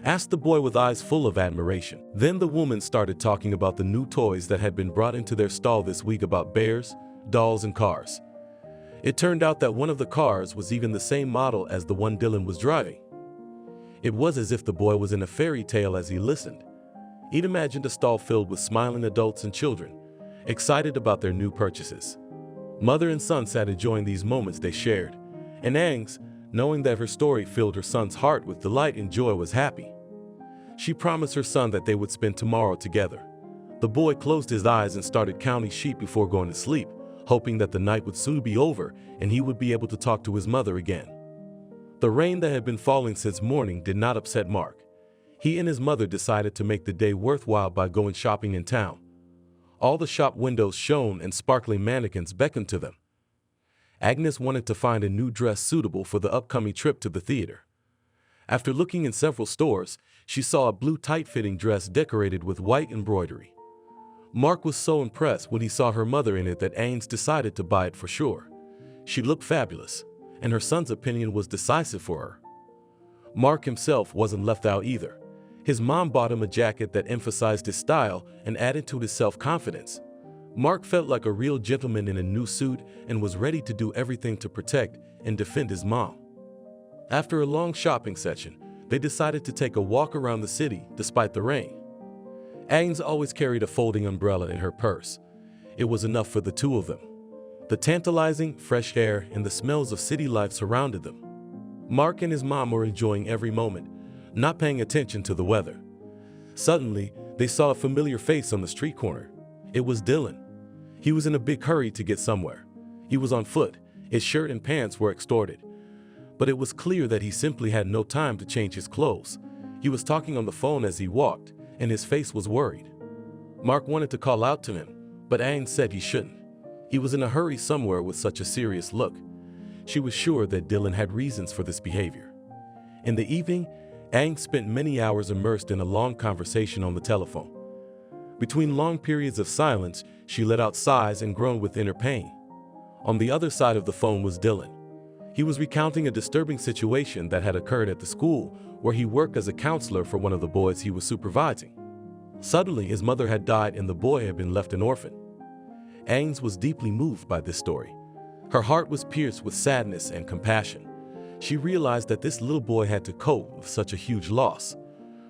Asked the boy with eyes full of admiration. Then the woman started talking about the new toys that had been brought into their stall this week, about bears, dolls, and cars. It turned out that one of the cars was even the same model as the one Dylan was driving. It was as if the boy was in a fairy tale as he listened. He'd imagined a stall filled with smiling adults and children, excited about their new purchases. Mother and son sat enjoying these moments they shared, and Agnes, knowing that her story filled her son's heart with delight and joy, was happy. She promised her son that they would spend tomorrow together. The boy closed his eyes and started counting sheep before going to sleep, hoping that the night would soon be over and he would be able to talk to his mother again. The rain that had been falling since morning did not upset Mark. He and his mother decided to make the day worthwhile by going shopping in town. All the shop windows shone and sparkling mannequins beckoned to them. Agnes wanted to find a new dress suitable for the upcoming trip to the theater. After looking in several stores, she saw a blue tight-fitting dress decorated with white embroidery. Mark was so impressed when he saw her mother in it that Agnes decided to buy it for sure. She looked fabulous, and her son's opinion was decisive for her. Mark himself wasn't left out either. His mom bought him a jacket that emphasized his style and added to his self-confidence. Mark felt like a real gentleman in a new suit and was ready to do everything to protect and defend his mom. After a long shopping session, they decided to take a walk around the city despite the rain. Agnes always carried a folding umbrella in her purse. It was enough for the two of them. The tantalizing, fresh air and the smells of city life surrounded them. Mark and his mom were enjoying every moment, not paying attention to the weather. Suddenly, they saw a familiar face on the street corner. It was Dylan. He was in a big hurry to get somewhere. He was on foot. His shirt and pants were extorted. But it was clear that he simply had no time to change his clothes. He was talking on the phone as he walked, and his face was worried. Mark wanted to call out to him, but Agnes said he shouldn't. He was in a hurry somewhere with such a serious look. She was sure that Dylan had reasons for this behavior. In the evening, Agnes spent many hours immersed in a long conversation on the telephone. Between long periods of silence, she let out sighs and groaned with inner pain. On the other side of the phone was Dylan. He was recounting a disturbing situation that had occurred at the school where he worked as a counselor for one of the boys he was supervising. Suddenly, his mother had died and the boy had been left an orphan. Agnes was deeply moved by this story. Her heart was pierced with sadness and compassion. She realized that this little boy had to cope with such a huge loss,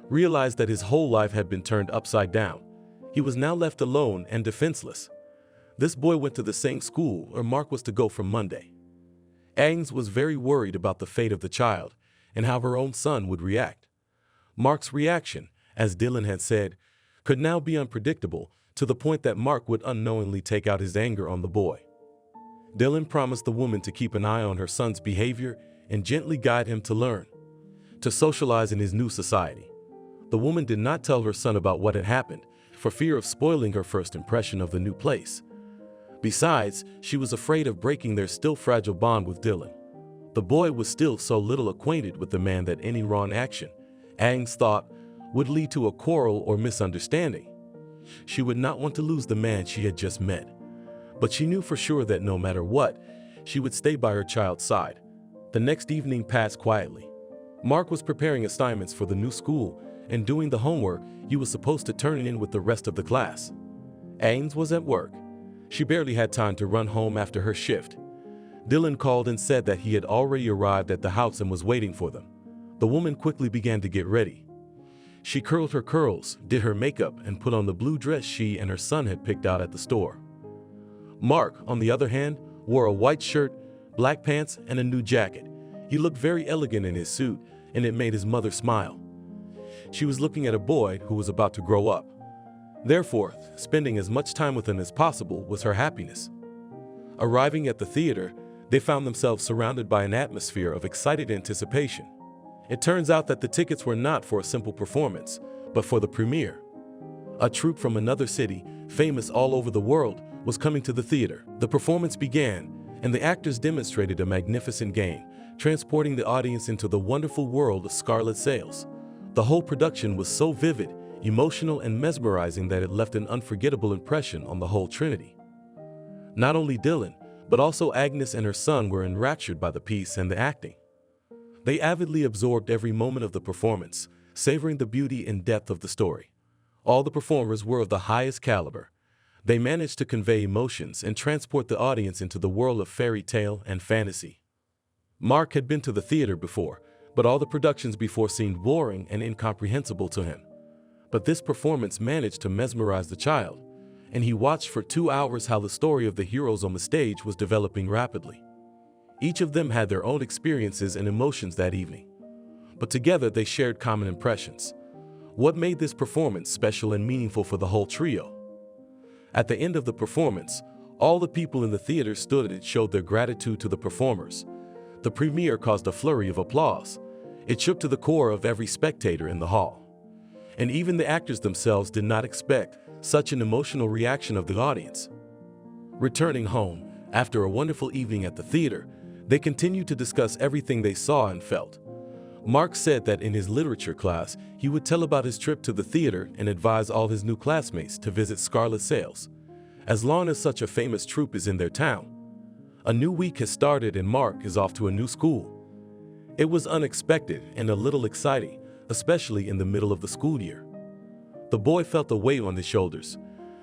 realized that his whole life had been turned upside down. He was now left alone and defenseless. This boy went to the same school where Mark was to go from Monday. Agnes was very worried about the fate of the child and how her own son would react. Mark's reaction, as Dylan had said, could now be unpredictable to the point that Mark would unknowingly take out his anger on the boy. Dylan promised the woman to keep an eye on her son's behavior and gently guide him to learn, to socialize in his new society. The woman did not tell her son about what had happened for fear of spoiling her first impression of the new place. Besides, she was afraid of breaking their still fragile bond with Dylan. The boy was still so little acquainted with the man that any wrong action, Agnes thought, would lead to a quarrel or misunderstanding. She would not want to lose the man she had just met, but she knew for sure that no matter what, she would stay by her child's side. The next evening passed quietly. Mark was preparing assignments for the new school and doing the homework he was supposed to turn in with the rest of the class. Agnes was at work. She barely had time to run home after her shift. Dylan called and said that he had already arrived at the house and was waiting for them. The woman quickly began to get ready. She curled her curls, did her makeup, and put on the blue dress she and her son had picked out at the store. Mark, on the other hand, wore a white shirt, black pants, and a new jacket. He looked very elegant in his suit, and it made his mother smile. She was looking at a boy who was about to grow up. Therefore, spending as much time with him as possible was her happiness. Arriving at the theater, they found themselves surrounded by an atmosphere of excited anticipation. It turns out that the tickets were not for a simple performance, but for the premiere. A troupe from another city, famous all over the world, was coming to the theater. The performance began, and the actors demonstrated a magnificent game, transporting the audience into the wonderful world of Scarlet Sails. The whole production was so vivid, emotional, and mesmerizing that it left an unforgettable impression on the whole trinity. Not only Dylan, but also Agnes and her son were enraptured by the piece and the acting. They avidly absorbed every moment of the performance, savoring the beauty and depth of the story. All the performers were of the highest caliber. They managed to convey emotions and transport the audience into the world of fairy tale and fantasy. Mark had been to the theater before, but all the productions before seemed boring and incomprehensible to him. But this performance managed to mesmerize the child, and he watched for 2 hours how the story of the heroes on the stage was developing rapidly. Each of them had their own experiences and emotions that evening, but together they shared common impressions. What made this performance special and meaningful for the whole trio? At the end of the performance, all the people in the theater stood and showed their gratitude to the performers. The premiere caused a flurry of applause. It shook to the core of every spectator in the hall. And even the actors themselves did not expect such an emotional reaction of the audience. Returning home, after a wonderful evening at the theater, they continued to discuss everything they saw and felt. Mark said that in his literature class, he would tell about his trip to the theater and advise all his new classmates to visit Scarlet Sales, as long as such a famous troupe is in their town. A new week has started and Mark is off to a new school. It was unexpected and a little exciting, especially in the middle of the school year. The boy felt a weight on his shoulders,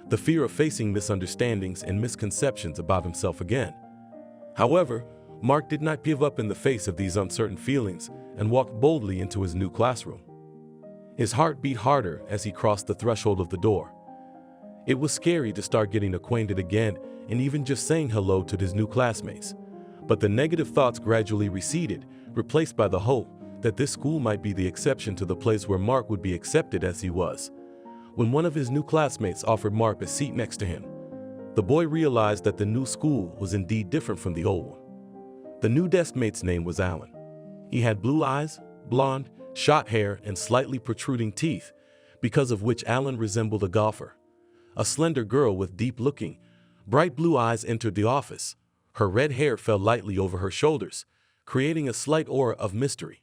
the fear of facing misunderstandings and misconceptions about himself again. However, Mark did not give up in the face of these uncertain feelings and walked boldly into his new classroom. His heart beat harder as he crossed the threshold of the door. It was scary to start getting acquainted again and even just saying hello to his new classmates. But the negative thoughts gradually receded, replaced by the hope that this school might be the exception to the place where Mark would be accepted as he was. When one of his new classmates offered Mark a seat next to him, the boy realized that the new school was indeed different from the old one. The new desk mate's name was Alan. He had blue eyes, blonde, short hair, and slightly protruding teeth, because of which Alan resembled a golfer. A slender girl with deep-looking, bright blue eyes entered the office. Her red hair fell lightly over her shoulders, creating a slight aura of mystery.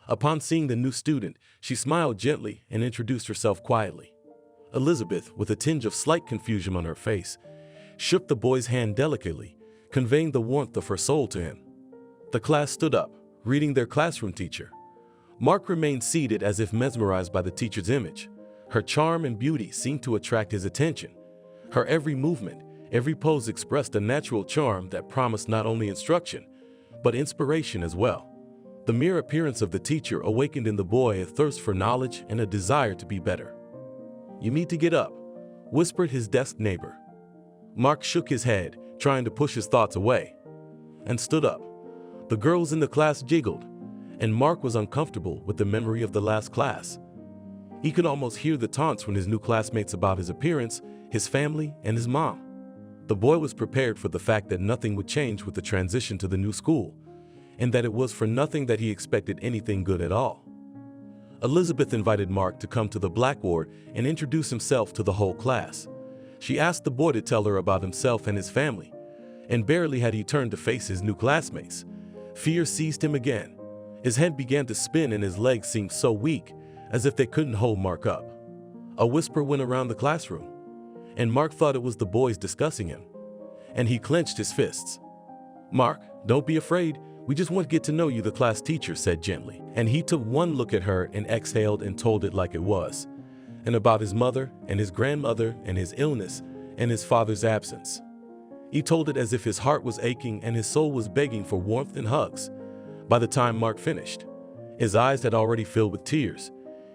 Upon seeing the new student, she smiled gently and introduced herself quietly. Elizabeth, with a tinge of slight confusion on her face, shook the boy's hand delicately, conveying the warmth of her soul to him. The class stood up, reading their classroom teacher. Mark remained seated as if mesmerized by the teacher's image. Her charm and beauty seemed to attract his attention. Her every movement, every pose expressed a natural charm that promised not only instruction, but inspiration as well. The mere appearance of the teacher awakened in the boy a thirst for knowledge and a desire to be better. "You need to get up," whispered his desk neighbor. Mark shook his head, trying to push his thoughts away, and stood up. The girls in the class giggled, and Mark was uncomfortable with the memory of the last class. He could almost hear the taunts from his new classmates about his appearance, his family, and his mom. The boy was prepared for the fact that nothing would change with the transition to the new school, and that it was for nothing that he expected anything good at all. Elizabeth invited Mark to come to the blackboard and introduce himself to the whole class. She asked the boy to tell her about himself and his family, and barely had he turned to face his new classmates, fear seized him again. His head began to spin and his legs seemed so weak, as if they couldn't hold Mark up. A whisper went around the classroom, and Mark thought it was the boys discussing him, and he clenched his fists. "Mark, don't be afraid. We just want to get to know you," the class teacher said gently. And he took one look at her and exhaled and told it like it was, and about his mother and his grandmother and his illness and his father's absence. He told it as if his heart was aching and his soul was begging for warmth and hugs. By the time Mark finished, his eyes had already filled with tears.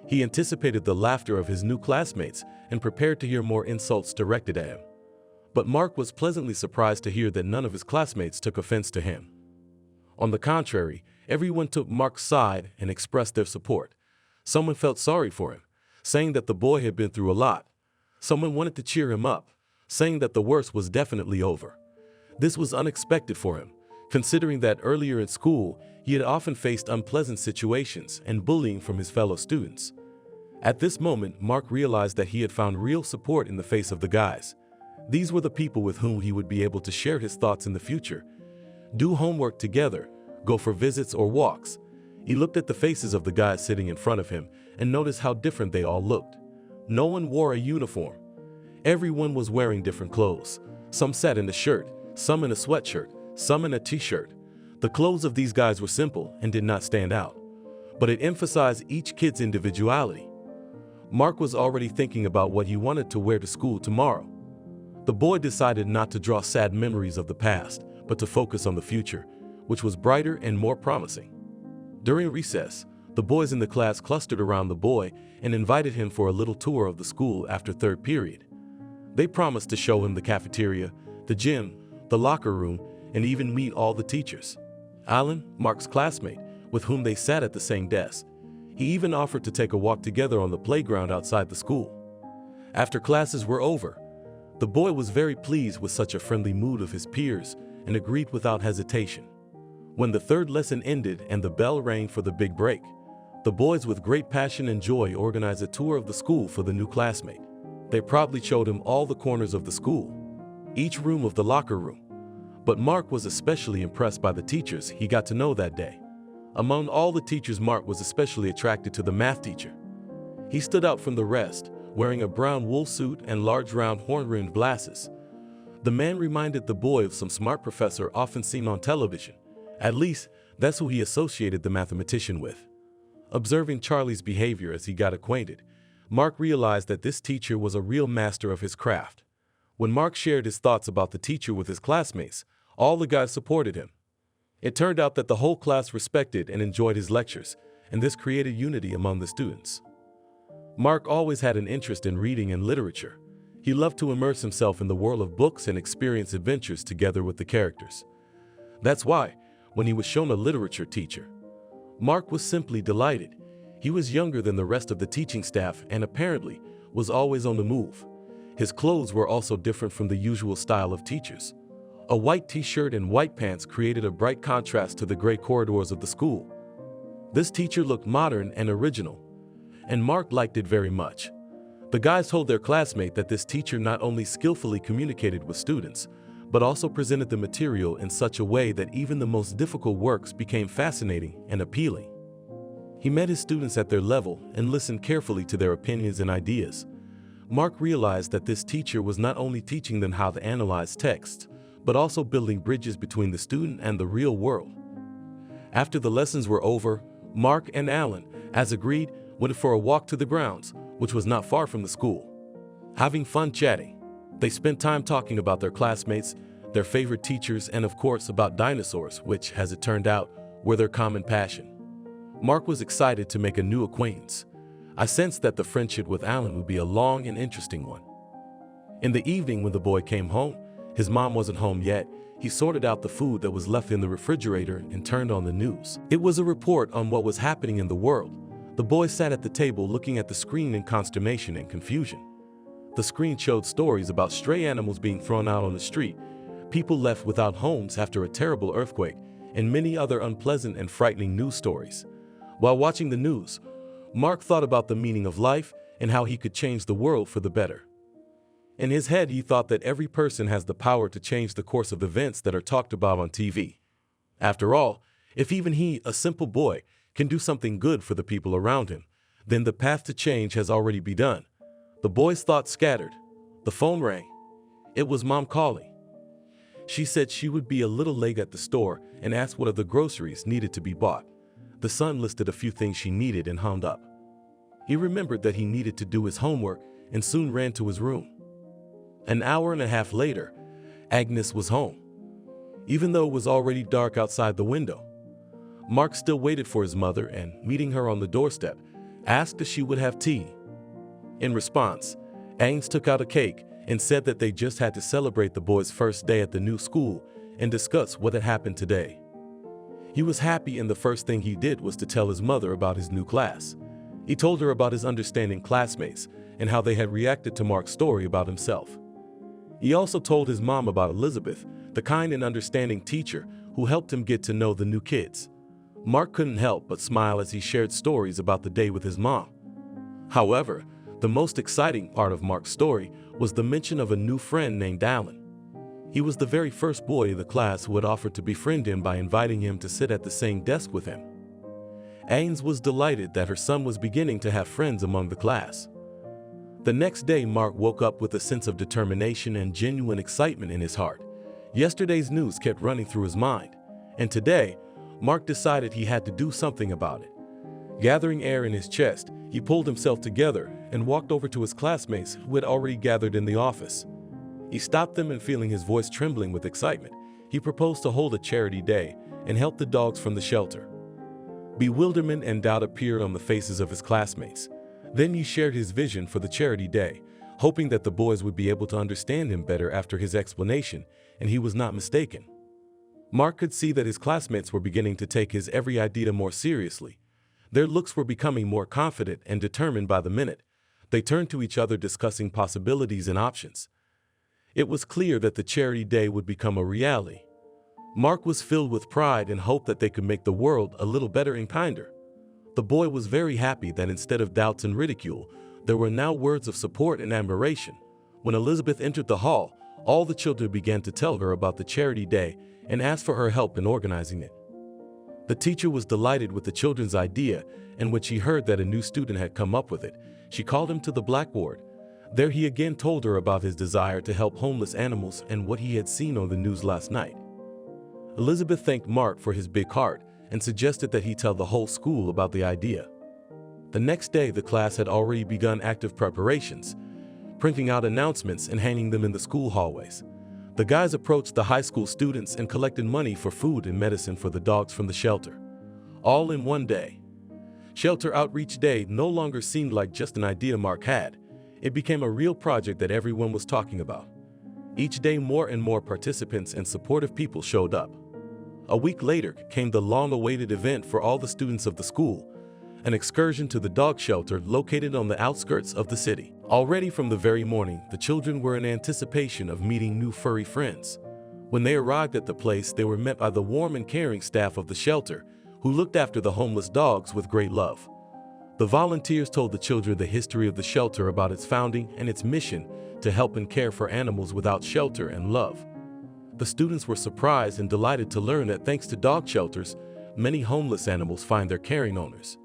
He anticipated the laughter of his new classmates and prepared to hear more insults directed at him. But Mark was pleasantly surprised to hear that none of his classmates took offense to him. On the contrary, everyone took Mark's side and expressed their support. Someone felt sorry for him, saying that the boy had been through a lot. Someone wanted to cheer him up, saying that the worst was definitely over. This was unexpected for him, considering that earlier in school, he had often faced unpleasant situations and bullying from his fellow students. At this moment, Mark realized that he had found real support in the face of the guys. These were the people with whom he would be able to share his thoughts in the future, do homework together, go for visits or walks. He looked at the faces of the guys sitting in front of him and noticed how different they all looked. No one wore a uniform. Everyone was wearing different clothes. Some sat in a shirt, some in a sweatshirt, some in a t-shirt. The clothes of these guys were simple and did not stand out, but it emphasized each kid's individuality. Mark was already thinking about what he wanted to wear to school tomorrow. The boy decided not to draw sad memories of the past, but to focus on the future, which was brighter and more promising. During recess, The boys in the class clustered around the boy and invited him for a little tour of the school after third period. They promised to show him the cafeteria, the gym, the locker room, and even meet all the teachers. Alan, Mark's classmate, with whom they sat at the same desk, he even offered to take a walk together on the playground outside the school. After classes were over, the boy was very pleased with such a friendly mood of his peers and agreed without hesitation. When the third lesson ended and the bell rang for the big break, the boys with great passion and joy organized a tour of the school for the new classmate. They proudly showed him all the corners of the school, each room of the locker room. But Mark was especially impressed by the teachers he got to know that day. Among all the teachers, Mark was especially attracted to the math teacher. He stood out from the rest, wearing a brown wool suit and large round horn-rimmed glasses. The man reminded the boy of some smart professor often seen on television. At least, that's who he associated the mathematician with. Observing Charlie's behavior as he got acquainted, Mark realized that this teacher was a real master of his craft. When Mark shared his thoughts about the teacher with his classmates, all the guys supported him. It turned out that the whole class respected and enjoyed his lectures, and this created unity among the students. Mark always had an interest in reading and literature. He loved to immerse himself in the world of books and experience adventures together with the characters. That's why, when he was shown a literature teacher, Mark was simply delighted. He was younger than the rest of the teaching staff and apparently was always on the move. His clothes were also different from the usual style of teachers. A white t-shirt and white pants created a bright contrast to the gray corridors of the school. This teacher looked modern and original, and Mark liked it very much. The guys told their classmate that this teacher not only skillfully communicated with students, but also presented the material in such a way that even the most difficult works became fascinating and appealing. He met his students at their level and listened carefully to their opinions and ideas. Mark realized that this teacher was not only teaching them how to analyze texts, but also building bridges between the student and the real world. After the lessons were over, Mark and Alan, as agreed, went for a walk to the grounds, which was not far from the school. Having fun chatting, they spent time talking about their classmates, their favorite teachers, and of course about dinosaurs, which, as it turned out, were their common passion. Mark was excited to make a new acquaintance. I sensed that the friendship with Alan would be a long and interesting one. In the evening when the boy came home, his mom wasn't home yet. He sorted out the food that was left in the refrigerator and turned on the news. It was a report on what was happening in the world. The boy sat at the table looking at the screen in consternation and confusion. The screen showed stories about stray animals being thrown out on the street, people left without homes after a terrible earthquake, and many other unpleasant and frightening news stories. While watching the news, Mark thought about the meaning of life and how he could change the world for the better. In his head, he thought that every person has the power to change the course of events that are talked about on TV. After all, if even he, a simple boy, can do something good for the people around him, then the path to change has already begun. The boy's thoughts scattered. The phone rang. It was Mom calling. She said she would be a little late at the store and asked what of the groceries needed to be bought. The son listed a few things she needed and hung up. He remembered that he needed to do his homework and soon ran to his room. An hour and a half later, Agnes was home. Even though it was already dark outside the window, Mark still waited for his mother and, meeting her on the doorstep, asked if she would have tea. In response, Agnes took out a cake and said that they just had to celebrate the boy's first day at the new school and discuss what had happened today. He was happy, and the first thing he did was to tell his mother about his new class. He told her about his understanding classmates and how they had reacted to Mark's story about himself. He also told his mom about Elizabeth, the kind and understanding teacher who helped him get to know the new kids. Mark couldn't help but smile as he shared stories about the day with his mom. However, the most exciting part of Mark's story was the mention of a new friend named Alan. He was the very first boy in the class who had offered to befriend him by inviting him to sit at the same desk with him. Agnes was delighted that her son was beginning to have friends among the class. The next day, Mark woke up with a sense of determination and genuine excitement in his heart. Yesterday's news kept running through his mind, and today, Mark decided he had to do something about it. Gathering air in his chest, he pulled himself together and walked over to his classmates who had already gathered in the office. He stopped them, and feeling his voice trembling with excitement, he proposed to hold a charity day and help the dogs from the shelter. Bewilderment and doubt appeared on the faces of his classmates. Then he shared his vision for the charity day, hoping that the boys would be able to understand him better after his explanation, and he was not mistaken. Mark could see that his classmates were beginning to take his every idea more seriously. Their looks were becoming more confident and determined by the minute. They turned to each other discussing possibilities and options. It was clear that the charity day would become a reality. Mark was filled with pride and hope that they could make the world a little better and kinder. The boy was very happy that instead of doubts and ridicule, there were now words of support and admiration. When Elizabeth entered the hall, all the children began to tell her about the charity day and asked for her help in organizing it. The teacher was delighted with the children's idea, and when she heard that a new student had come up with it, she called him to the blackboard. There he again told her about his desire to help homeless animals and what he had seen on the news last night. Elizabeth thanked Mark for his big heart and suggested that he tell the whole school about the idea. The next day, the class had already begun active preparations, printing out announcements and hanging them in the school hallways. The guys approached the high school students and collected money for food and medicine for the dogs from the shelter. All in one day. Shelter Outreach Day no longer seemed like just an idea Mark had. It became a real project that everyone was talking about. Each day, more and more participants and supportive people showed up. A week later came the long-awaited event for all the students of the school, an excursion to the dog shelter located on the outskirts of the city. Already from the very morning, the children were in anticipation of meeting new furry friends. When they arrived at the place, they were met by the warm and caring staff of the shelter, who looked after the homeless dogs with great love. The volunteers told the children the history of the shelter, about its founding and its mission to help and care for animals without shelter and love. The students were surprised and delighted to learn that thanks to dog shelters, many homeless animals find their caring owners.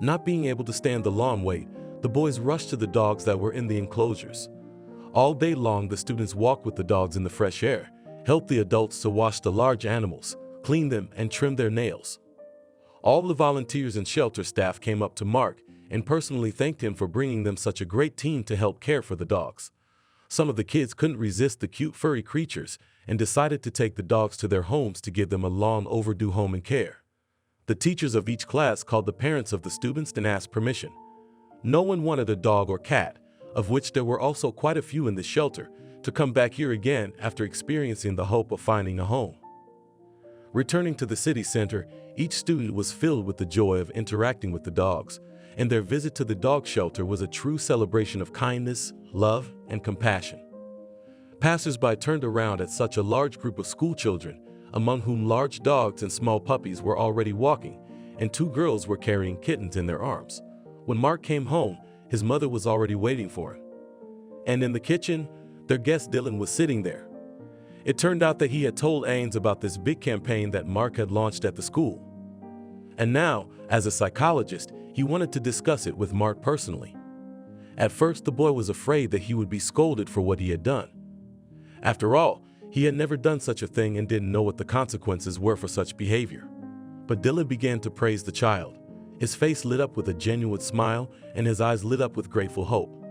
Not being able to stand the long wait, the boys rushed to the dogs that were in the enclosures. All day long, the students walked with the dogs in the fresh air, helped the adults to wash the large animals, clean them, and trim their nails. All the volunteers and shelter staff came up to Mark and personally thanked him for bringing them such a great team to help care for the dogs. Some of the kids couldn't resist the cute furry creatures and decided to take the dogs to their homes to give them a long overdue home and care. The teachers of each class called the parents of the students and asked permission. No one wanted a dog or cat, of which there were also quite a few in the shelter, to come back here again after experiencing the hope of finding a home. Returning to the city center, each student was filled with the joy of interacting with the dogs, and their visit to the dog shelter was a true celebration of kindness, love, and compassion. Passers-by turned around at such a large group of school children, among whom large dogs and small puppies were already walking, and two girls were carrying kittens in their arms. When Mark came home, his mother was already waiting for him. And in the kitchen, their guest Dylan was sitting there. It turned out that he had told Ains about this big campaign that Mark had launched at the school. And now, as a psychologist, he wanted to discuss it with Mark personally. At first, the boy was afraid that he would be scolded for what he had done. After all, he had never done such a thing and didn't know what the consequences were for such behavior. But Dylan began to praise the child. His face lit up with a genuine smile and his eyes lit up with grateful hope.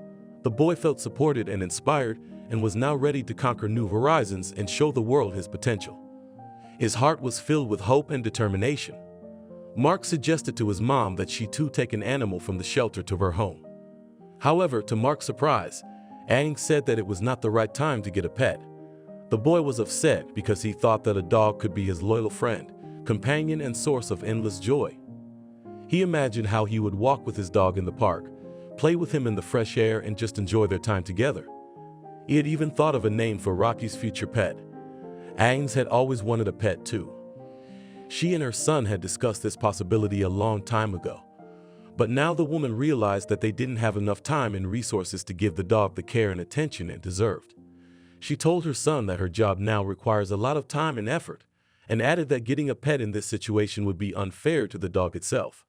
The boy felt supported and inspired and was now ready to conquer new horizons and show the world his potential. His heart was filled with hope and determination. Mark suggested to his mom that she too take an animal from the shelter to her home. However, to Mark's surprise, Aang said that it was not the right time to get a pet. The boy was upset because he thought that a dog could be his loyal friend, companion, and source of endless joy. He imagined how he would walk with his dog in the park, play with him in the fresh air, and just enjoy their time together. He had even thought of a name for Rocky's future pet. Aang had always wanted a pet too. She and her son had discussed this possibility a long time ago. But now the woman realized that they didn't have enough time and resources to give the dog the care and attention it deserved. She told her son that her job now requires a lot of time and effort, and added that getting a pet in this situation would be unfair to the dog itself.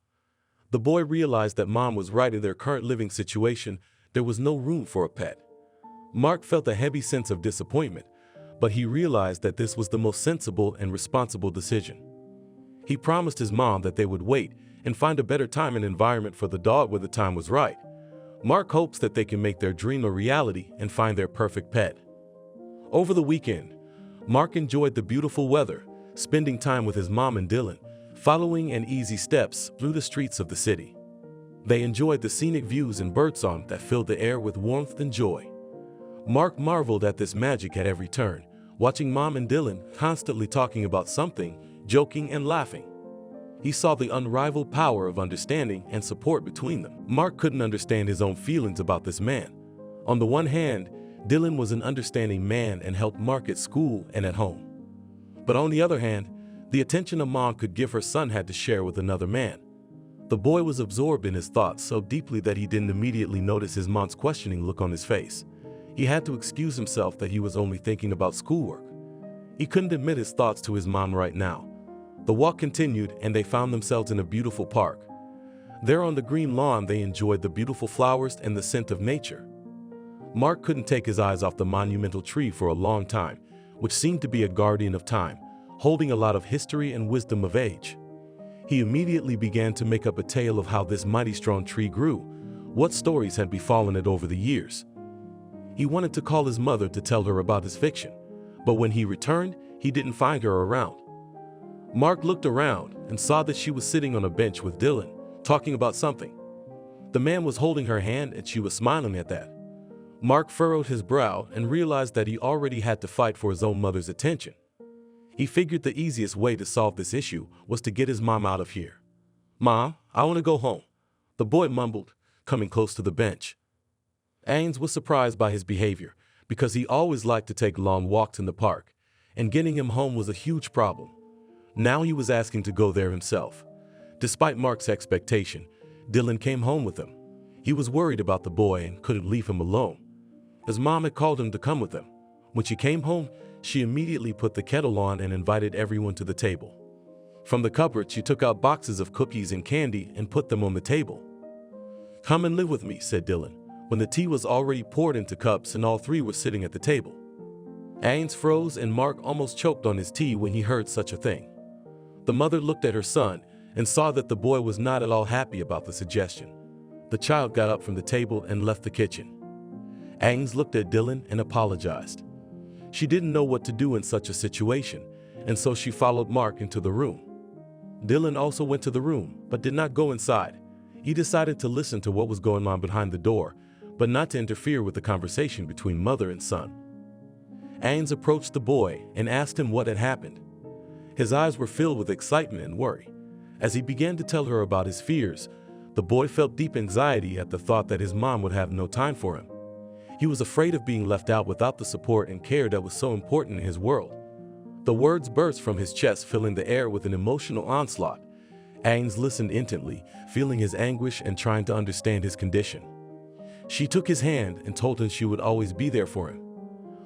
The boy realized that mom was right. In their current living situation, there was no room for a pet. Mark felt a heavy sense of disappointment, but he realized that this was the most sensible and responsible decision. He promised his mom that they would wait and find a better time and environment for the dog when the time was right. Mark hopes that they can make their dream a reality and find their perfect pet. Over the weekend, Mark enjoyed the beautiful weather, spending time with his mom and Dylan, following in easy steps through the streets of the city. They enjoyed the scenic views and birdsong that filled the air with warmth and joy. Mark marveled at this magic at every turn, watching Mom and Dylan constantly talking about something, joking and laughing. He saw the unrivaled power of understanding and support between them. Mark couldn't understand his own feelings about this man. On the one hand, Dylan was an understanding man and helped Mark at school and at home. But on the other hand, the attention a mom could give her son had to share with another man. The boy was absorbed in his thoughts so deeply that he didn't immediately notice his mom's questioning look on his face. He had to excuse himself that he was only thinking about schoolwork. He couldn't admit his thoughts to his mom right now. The walk continued and they found themselves in a beautiful park. There on the green lawn they enjoyed the beautiful flowers and the scent of nature. Mark couldn't take his eyes off the monumental tree for a long time, which seemed to be a guardian of time, holding a lot of history and wisdom of age. He immediately began to make up a tale of how this mighty strong tree grew, what stories had befallen it over the years. He wanted to call his mother to tell her about his fiction, but when he returned, he didn't find her around. Mark looked around and saw that she was sitting on a bench with Dylan, talking about something. The man was holding her hand and she was smiling at that. Mark furrowed his brow and realized that he already had to fight for his own mother's attention. He figured the easiest way to solve this issue was to get his mom out of here. "Mom, I want to go home," the boy mumbled, coming close to the bench. Ains was surprised by his behavior because he always liked to take long walks in the park, and getting him home was a huge problem. Now he was asking to go there himself. Despite Mark's expectation, Dylan came home with him. He was worried about the boy and couldn't leave him alone. His mom had called him to come with them. When she came home, she immediately put the kettle on and invited everyone to the table. From the cupboard, she took out boxes of cookies and candy and put them on the table. "Come and live with me," said Dylan, when the tea was already poured into cups and all three were sitting at the table. Ains froze and Mark almost choked on his tea when he heard such a thing. The mother looked at her son and saw that the boy was not at all happy about the suggestion. The child got up from the table and left the kitchen. Ains looked at Dylan and apologized. She didn't know what to do in such a situation, and so she followed Mark into the room. Dylan also went to the room, but did not go inside. He decided to listen to what was going on behind the door, but not to interfere with the conversation between mother and son. Ains approached the boy and asked him what had happened. His eyes were filled with excitement and worry. As he began to tell her about his fears, the boy felt deep anxiety at the thought that his mom would have no time for him. He was afraid of being left out without the support and care that was so important in his world. The words burst from his chest, filling the air with an emotional onslaught. Ains listened intently, feeling his anguish and trying to understand his condition. She took his hand and told him she would always be there for him,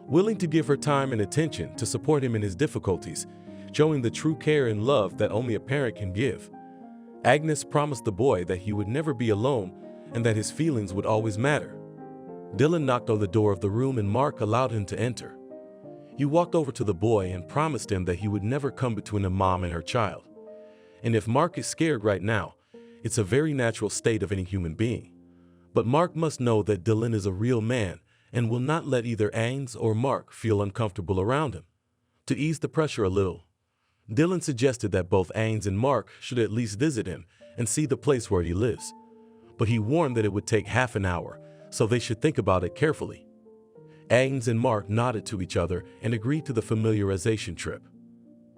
willing to give her time and attention to support him in his difficulties, showing the true care and love that only a parent can give. Agnes promised the boy that he would never be alone and that his feelings would always matter. Dylan knocked on the door of the room and Mark allowed him to enter. He walked over to the boy and promised him that he would never come between a mom and her child. And if Mark is scared right now, it's a very natural state of any human being. But Mark must know that Dylan is a real man and will not let either Ains or Mark feel uncomfortable around him. To ease the pressure a little, Dylan suggested that both Ains and Mark should at least visit him and see the place where he lives. But he warned that it would take half an hour, so they should think about it carefully. Ains and Mark nodded to each other and agreed to the familiarization trip.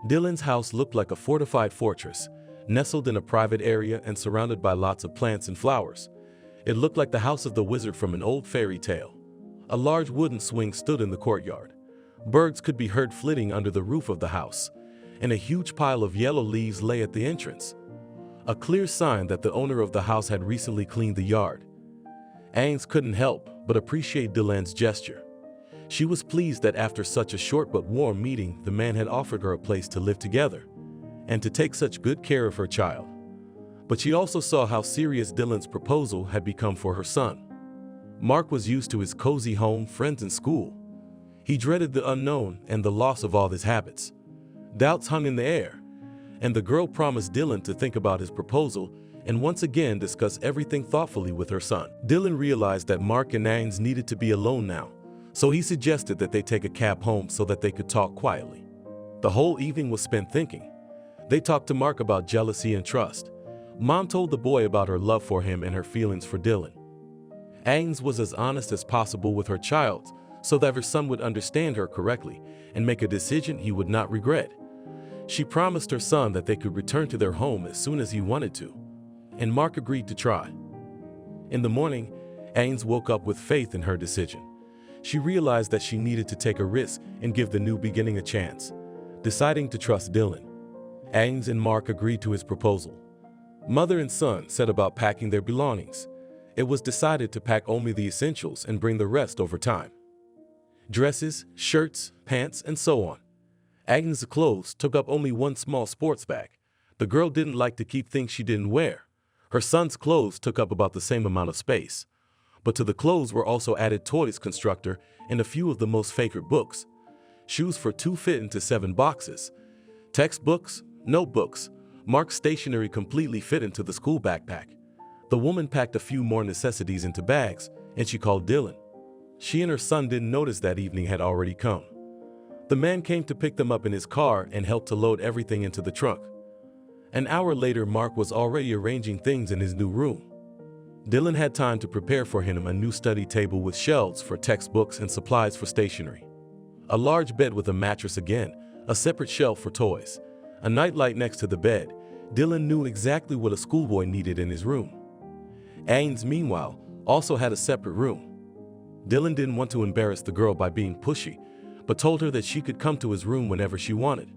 Dylan's house looked like a fortified fortress, nestled in a private area and surrounded by lots of plants and flowers. It looked like the house of the wizard from an old fairy tale. A large wooden swing stood in the courtyard. Birds could be heard flitting under the roof of the house, and a huge pile of yellow leaves lay at the entrance, a clear sign that the owner of the house had recently cleaned the yard. Ains couldn't help but appreciate Dylan's gesture. She was pleased that after such a short but warm meeting, the man had offered her a place to live together and to take such good care of her child. But she also saw how serious Dylan's proposal had become for her son. Mark was used to his cozy home, friends, and school. He dreaded the unknown and the loss of all his habits. Doubts hung in the air, and the girl promised Dylan to think about his proposal and once again discuss everything thoughtfully with her son. Dylan realized that Mark and Ains needed to be alone now, so he suggested that they take a cab home so that they could talk quietly. The whole evening was spent thinking. They talked to Mark about jealousy and trust. Mom told the boy about her love for him and her feelings for Dylan. Agnes was as honest as possible with her child so that her son would understand her correctly and make a decision he would not regret. She promised her son that they could return to their home as soon as he wanted to, and Mark agreed to try. In the morning, Agnes woke up with faith in her decision. She realized that she needed to take a risk and give the new beginning a chance, deciding to trust Dylan. Agnes and Mark agreed to his proposal. Mother and son set about packing their belongings. It was decided to pack only the essentials and bring the rest over time. Dresses, shirts, pants, and so on. Agnes' clothes took up only one small sports bag. The girl didn't like to keep things she didn't wear. Her son's clothes took up about the same amount of space. But to the clothes were also added toys constructor and a few of the most favorite books. Shoes for 2 fit into 7 boxes. Textbooks, notebooks, Mark's stationery completely fit into the school backpack. The woman packed a few more necessities into bags, and she called Dylan. She and her son didn't notice that evening had already come. The man came to pick them up in his car and helped to load everything into the trunk. An hour later, Mark was already arranging things in his new room. Dylan had time to prepare for him a new study table with shelves for textbooks and supplies for stationery. A large bed with a mattress again, a separate shelf for toys, a nightlight next to the bed. Dylan knew exactly what a schoolboy needed in his room. Agnes, meanwhile, also had a separate room. Dylan didn't want to embarrass the girl by being pushy, but told her that she could come to his room whenever she wanted.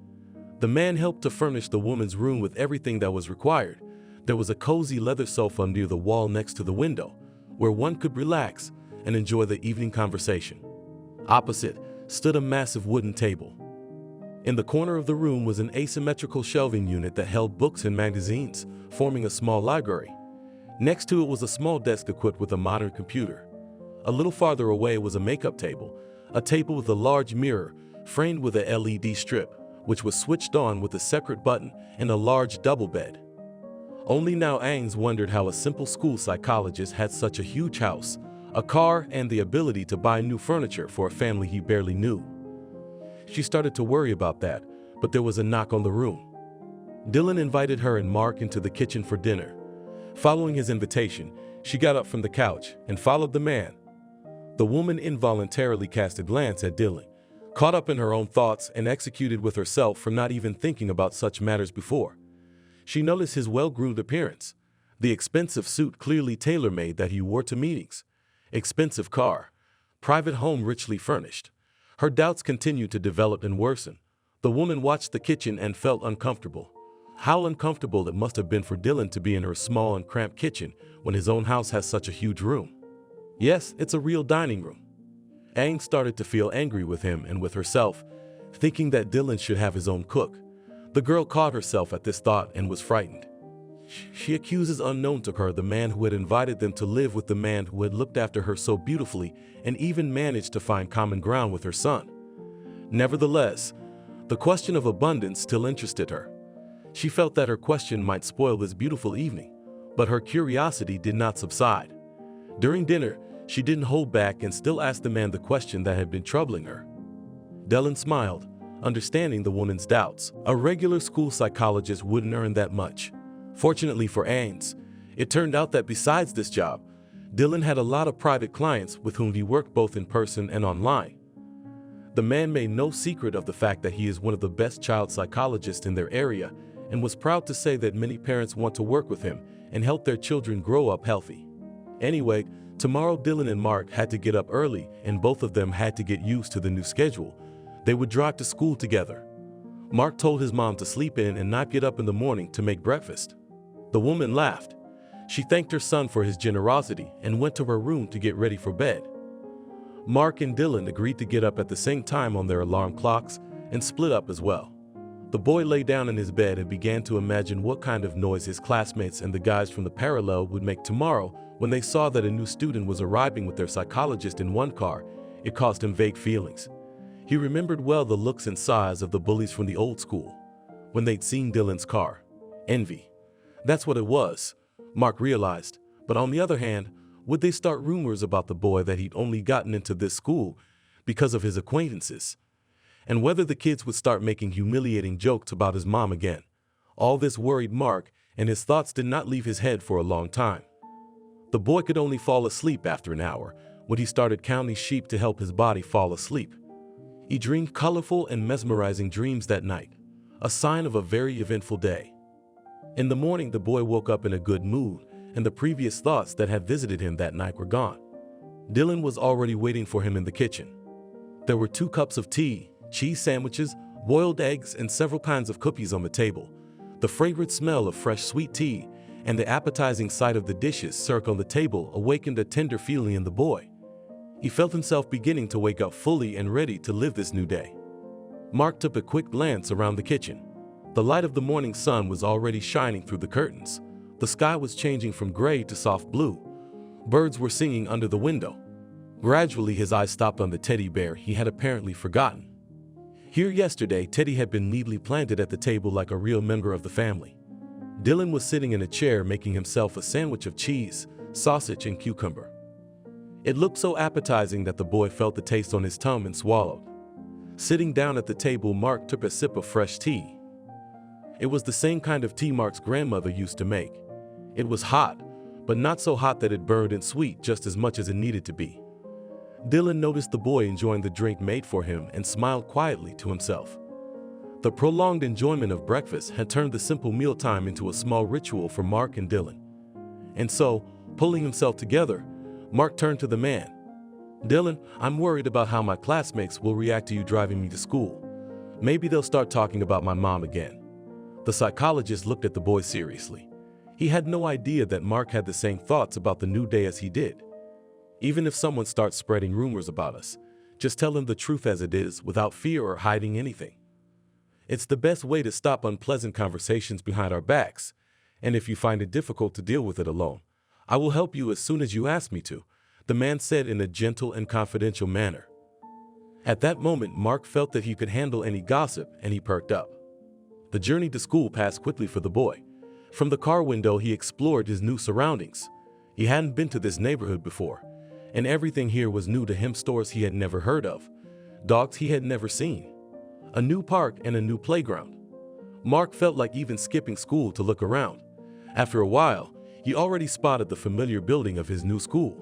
The man helped to furnish the woman's room with everything that was required. There was a cozy leather sofa near the wall next to the window, where one could relax and enjoy the evening conversation. Opposite stood a massive wooden table. In the corner of the room was an asymmetrical shelving unit that held books and magazines, forming a small library. Next to it was a small desk equipped with a modern computer. A little farther away was a makeup table, a table with a large mirror framed with a LED strip, which was switched on with a separate button, and a large double bed. Only now Agnes wondered how a simple school psychologist had such a huge house, a car, and the ability to buy new furniture for a family he barely knew. She started to worry about that, but there was a knock on the room. Dylan invited her and Mark into the kitchen for dinner. Following his invitation, she got up from the couch and followed the man. The woman involuntarily cast a glance at Dylan, caught up in her own thoughts and executed with herself for not even thinking about such matters before. She noticed his well-groomed appearance, the expensive suit clearly tailor-made that he wore to meetings, expensive car, private home richly furnished. Her doubts continued to develop and worsen. The woman watched the kitchen and felt uncomfortable. How uncomfortable it must have been for Dylan to be in her small and cramped kitchen when his own house has such a huge room. Yes, it's a real dining room. Agnes started to feel angry with him and with herself, thinking that Dylan should have his own cook. The girl caught herself at this thought and was frightened. She accuses unknown to her the man who had invited them to live with the man who had looked after her so beautifully and even managed to find common ground with her son. Nevertheless, the question of abundance still interested her. She felt that her question might spoil this beautiful evening, but her curiosity did not subside. During dinner, she didn't hold back and still asked the man the question that had been troubling her. Dylan smiled, understanding the woman's doubts. A regular school psychologist wouldn't earn that much. Fortunately for Agnes, it turned out that besides this job, Dylan had a lot of private clients with whom he worked both in person and online. The man made no secret of the fact that he is one of the best child psychologists in their area and was proud to say that many parents want to work with him and help their children grow up healthy. Anyway, tomorrow Dylan and Mark had to get up early and both of them had to get used to the new schedule. They would drive to school together. Mark told his mom to sleep in and not get up in the morning to make breakfast. The woman laughed. She thanked her son for his generosity and went to her room to get ready for bed. Mark and Dylan agreed to get up at the same time on their alarm clocks and split up as well. The boy lay down in his bed and began to imagine what kind of noise his classmates and the guys from the parallel would make tomorrow when they saw that a new student was arriving with their psychologist in one car. It caused him vague feelings. He remembered well the looks and sighs of the bullies from the old school when they'd seen Dylan's car. Envy. That's what it was, Mark realized. But on the other hand, would they start rumors about the boy that he'd only gotten into this school because of his acquaintances? And whether the kids would start making humiliating jokes about his mom again. All this worried Mark, and his thoughts did not leave his head for a long time. The boy could only fall asleep after an hour, when he started counting sheep to help his body fall asleep. He dreamed colorful and mesmerizing dreams that night, a sign of a very eventful day. In the morning, the boy woke up in a good mood, and the previous thoughts that had visited him that night were gone. Dylan was already waiting for him in the kitchen. There were 2 cups of tea, cheese sandwiches, boiled eggs, and several kinds of cookies on the table. The fragrant smell of fresh sweet tea and the appetizing sight of the dishes served on the table awakened a tender feeling in the boy. He felt himself beginning to wake up fully and ready to live this new day. Mark took a quick glance around the kitchen. The light of the morning sun was already shining through the curtains. The sky was changing from gray to soft blue. Birds were singing under the window. Gradually, his eyes stopped on the teddy bear he had apparently forgotten. Here yesterday, Teddy had been neatly planted at the table like a real member of the family. Dylan was sitting in a chair making himself a sandwich of cheese, sausage, and cucumber. It looked so appetizing that the boy felt the taste on his tongue and swallowed. Sitting down at the table, Mark took a sip of fresh tea. It was the same kind of tea Mark's grandmother used to make. It was hot, but not so hot that it burned and sweet just as much as it needed to be. Dylan noticed the boy enjoying the drink made for him and smiled quietly to himself. The prolonged enjoyment of breakfast had turned the simple mealtime into a small ritual for Mark and Dylan. And so, pulling himself together, Mark turned to the man. "Dylan, I'm worried about how my classmates will react to you driving me to school. Maybe they'll start talking about my mom again." The psychologist looked at the boy seriously. He had no idea that Mark had the same thoughts about the new day as he did. Even if someone starts spreading rumors about us, just tell them the truth as it is without fear or hiding anything. It's the best way to stop unpleasant conversations behind our backs, and if you find it difficult to deal with it alone, I will help you as soon as you ask me to, the man said in a gentle and confidential manner. At that moment, Mark felt that he could handle any gossip, and he perked up. The journey to school passed quickly for the boy. From the car window, he explored his new surroundings. He hadn't been to this neighborhood before, and everything here was new to him. Stores he had never heard of, dogs he had never seen, a new park and a new playground. Mark felt like even skipping school to look around. After a while, he already spotted the familiar building of his new school.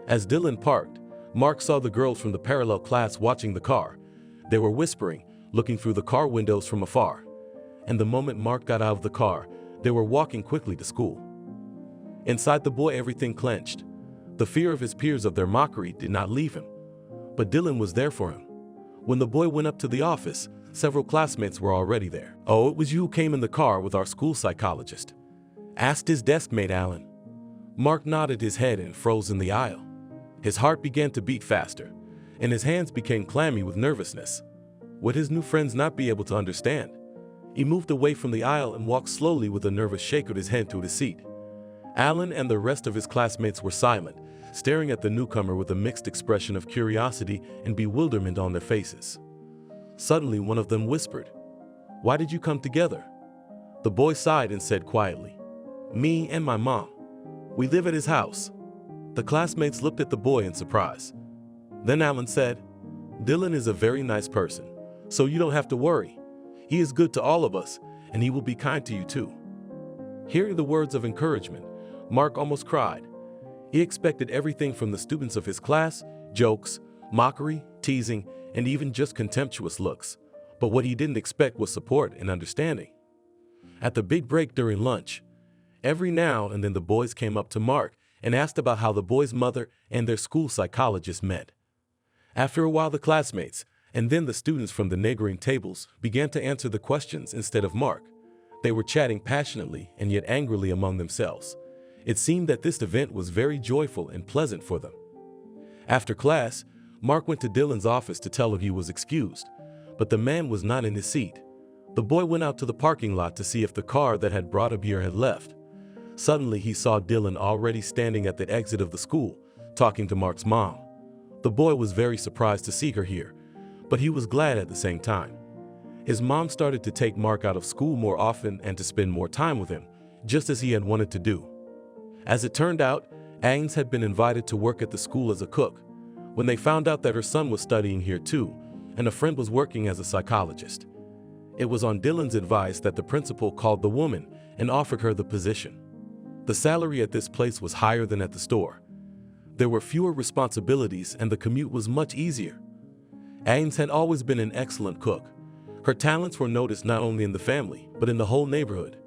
As Dylan parked, Mark saw the girls from the parallel class watching the car. They were whispering, looking through the car windows from afar. And the moment Mark got out of the car, they were walking quickly to school. Inside the boy, everything clenched. The fear of his peers of their mockery did not leave him. But Dylan was there for him. When the boy went up to the office, several classmates were already there. "Oh, it was you who came in the car with our school psychologist?" asked his desk mate Alan. Mark nodded his head and froze in the aisle. His heart began to beat faster, and his hands became clammy with nervousness. Would his new friends not be able to understand? He moved away from the aisle and walked slowly with a nervous shake of his head to his seat. Alan and the rest of his classmates were silent, staring at the newcomer with a mixed expression of curiosity and bewilderment on their faces. Suddenly, one of them whispered, "Why did you come together?" The boy sighed and said quietly, "Me and my mom. We live at his house." The classmates looked at the boy in surprise. Then Alan said, "Dylan is a very nice person, so you don't have to worry. He is good to all of us, and he will be kind to you too." Hearing the words of encouragement, Mark almost cried. He expected everything from the students of his class: jokes, mockery, teasing, and even just contemptuous looks. But what he didn't expect was support and understanding. At the big break during lunch, every now and then the boys came up to Mark and asked about how the boy's mother and their school psychologist met. After a while, the classmates, and then the students from the neighboring tables, began to answer the questions instead of Mark. They were chatting passionately and yet angrily among themselves. It seemed that this event was very joyful and pleasant for them. After class, Mark went to Dylan's office to tell him he was excused, but the man was not in his seat. The boy went out to the parking lot to see if the car that had brought him here had left. Suddenly, he saw Dylan already standing at the exit of the school, talking to Mark's mom. The boy was very surprised to see her here, but he was glad at the same time. His mom started to take Mark out of school more often and to spend more time with him, just as he had wanted to do. As it turned out, Agnes had been invited to work at the school as a cook. When they found out that her son was studying here too, and a friend was working as a psychologist, It was on Dylan's advice that the principal called the woman and offered her the position. The salary at this place was higher than at the store. There were fewer responsibilities and the commute was much easier. Agnes had always been an excellent cook. Her talents were noticed not only in the family, but in the whole neighborhood.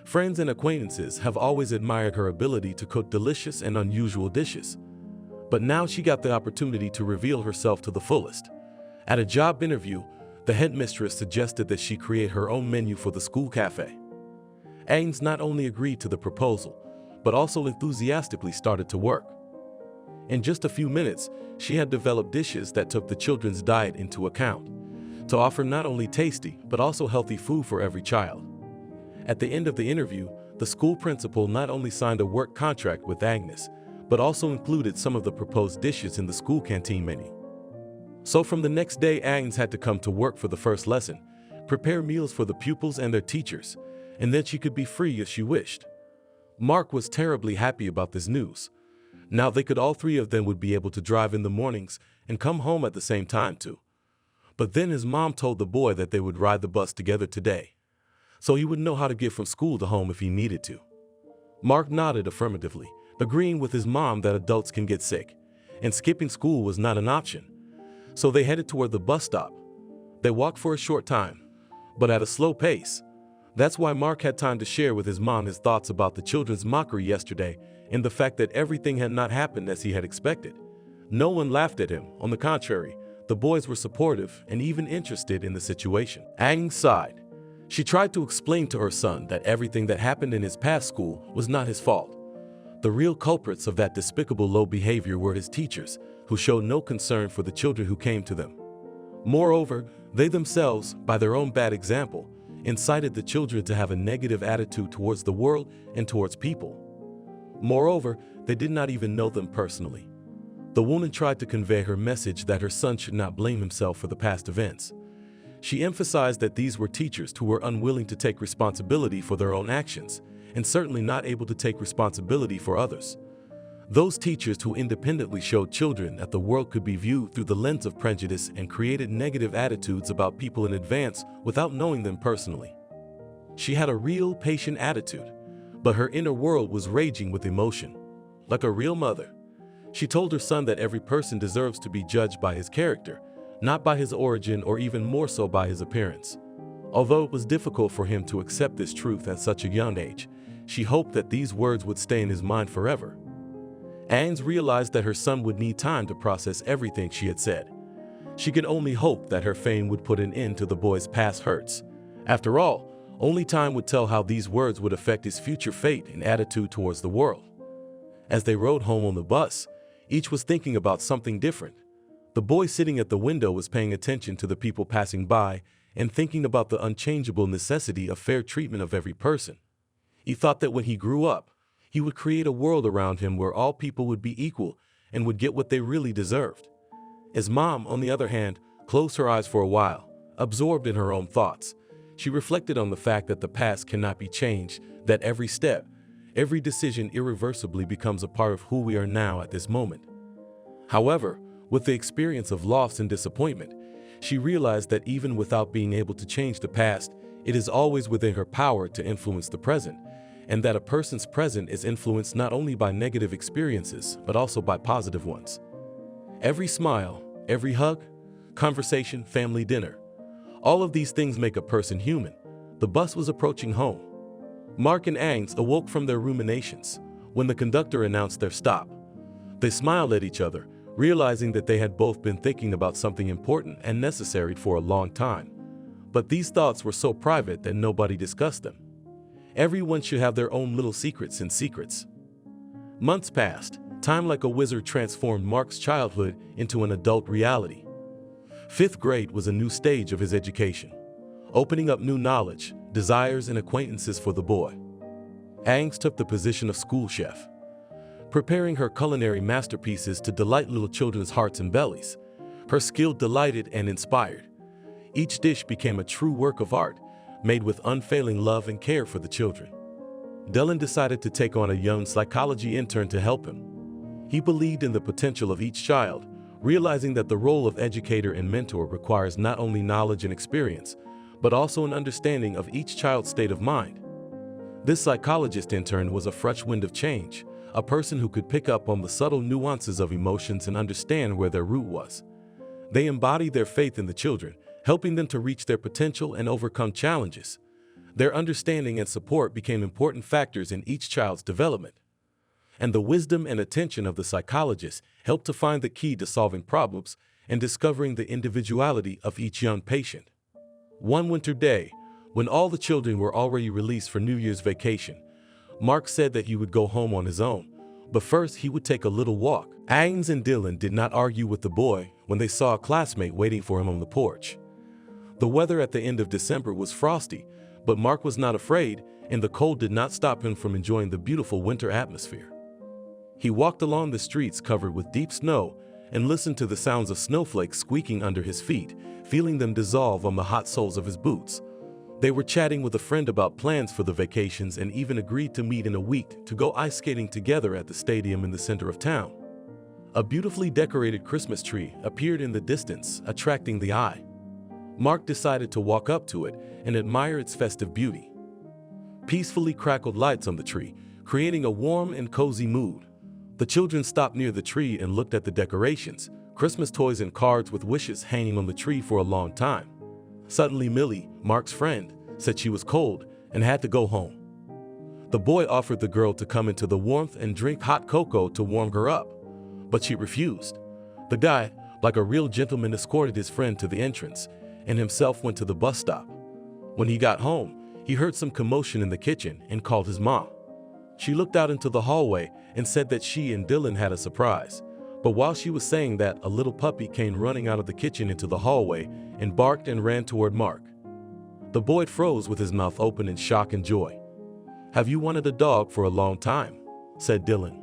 Friends and acquaintances have always admired her ability to cook delicious and unusual dishes. But now she got the opportunity to reveal herself to the fullest. At a job interview, the headmistress suggested that she create her own menu for the school cafe. Agnes not only agreed to the proposal, but also enthusiastically started to work. In just a few minutes, she had developed dishes that took the children's diet into account, to offer not only tasty, but also healthy food for every child. At the end of the interview, the school principal not only signed a work contract with Agnes, but also included some of the proposed dishes in the school canteen menu. So from the next day, Agnes had to come to work for the first lesson, prepare meals for the pupils and their teachers, and then she could be free as she wished. Mark was terribly happy about this news. Now all three of them would be able to drive in the mornings and come home at the same time too. But then his mom told the boy that they would ride the bus together today, so he would know how to get from school to home if he needed to. Mark nodded affirmatively, agreeing with his mom that adults can get sick, and skipping school was not an option. So they headed toward the bus stop. They walked for a short time, but at a slow pace. That's why Mark had time to share with his mom his thoughts about the children's mockery yesterday and the fact that everything had not happened as he had expected. No one laughed at him. On the contrary, the boys were supportive and even interested in the situation. Agnes sighed. She tried to explain to her son that everything that happened in his past school was not his fault. The real culprits of that despicable low behavior were his teachers, who showed no concern for the children who came to them. Moreover, they themselves, by their own bad example, incited the children to have a negative attitude towards the world and towards people. Moreover, they did not even know them personally. The woman tried to convey her message that her son should not blame himself for the past events. She emphasized that these were teachers who were unwilling to take responsibility for their own actions, and certainly not able to take responsibility for others. Those teachers who independently showed children that the world could be viewed through the lens of prejudice and created negative attitudes about people in advance without knowing them personally. She had a real patient attitude, but her inner world was raging with emotion. Like a real mother, she told her son that every person deserves to be judged by his character, not by his origin or even more so by his appearance. Although it was difficult for him to accept this truth at such a young age, she hoped that these words would stay in his mind forever. Agnes realized that her son would need time to process everything she had said. She could only hope that her fame would put an end to the boy's past hurts. After all, only time would tell how these words would affect his future fate and attitude towards the world. As they rode home on the bus, each was thinking about something different. The boy sitting at the window was paying attention to the people passing by and thinking about the unchangeable necessity of fair treatment of every person. He thought that when he grew up, he would create a world around him where all people would be equal and would get what they really deserved. His mom, on the other hand, closed her eyes for a while, absorbed in her own thoughts. She reflected on the fact that the past cannot be changed, that every step, every decision irreversibly becomes a part of who we are now at this moment. However, with the experience of loss and disappointment, she realized that even without being able to change the past, it is always within her power to influence the present, and that a person's present is influenced not only by negative experiences, but also by positive ones. Every smile, every hug, conversation, family dinner, all of these things make a person human. The bus was approaching home. Mark and Agnes awoke from their ruminations when the conductor announced their stop. They smiled at each other, realizing that they had both been thinking about something important and necessary for a long time. But these thoughts were so private that nobody discussed them. Everyone should have their own little secrets and secrets. Months passed. Time like a wizard transformed Mark's childhood into an adult reality. 5th grade was a new stage of his education, opening up new knowledge, desires, and acquaintances for the boy. Agnes took the position of school chef, preparing her culinary masterpieces to delight little children's hearts and bellies. Her skill delighted and inspired. Each dish became a true work of art, made with unfailing love and care for the children. Dylan decided to take on a young psychology intern to help him. He believed in the potential of each child, realizing that the role of educator and mentor requires not only knowledge and experience, but also an understanding of each child's state of mind. This psychologist, in turn, was a fresh wind of change, a person who could pick up on the subtle nuances of emotions and understand where their root was. They embodied their faith in the children, helping them to reach their potential and overcome challenges. Their understanding and support became important factors in each child's development. And the wisdom and attention of the psychologist helped to find the key to solving problems and discovering the individuality of each young patient. One winter day, when all the children were already released for New Year's vacation, Mark said that he would go home on his own, but first he would take a little walk. Agnes and Dylan did not argue with the boy when they saw a classmate waiting for him on the porch. The weather at the end of December was frosty, but Mark was not afraid, and the cold did not stop him from enjoying the beautiful winter atmosphere. He walked along the streets covered with deep snow and listened to the sounds of snowflakes squeaking under his feet, feeling them dissolve on the hot soles of his boots. They were chatting with a friend about plans for the vacations and even agreed to meet in a week to go ice skating together at the stadium in the center of town. A beautifully decorated Christmas tree appeared in the distance, attracting the eye. Mark decided to walk up to it and admire its festive beauty. Peacefully crackled lights on the tree, creating a warm and cozy mood. The children stopped near the tree and looked at the decorations, Christmas toys and cards with wishes hanging on the tree for a long time. Suddenly, Millie, Mark's friend, said she was cold and had to go home. The boy offered the girl to come into the warmth and drink hot cocoa to warm her up, but she refused. The guy, like a real gentleman, escorted his friend to the entrance and himself went to the bus stop. When he got home, he heard some commotion in the kitchen and called his mom. She looked out into the hallway and said that she and Dylan had a surprise. But while she was saying that, a little puppy came running out of the kitchen into the hallway and barked and ran toward Mark. The boy froze with his mouth open in shock and joy. "Have you wanted a dog for a long time?" said Dylan.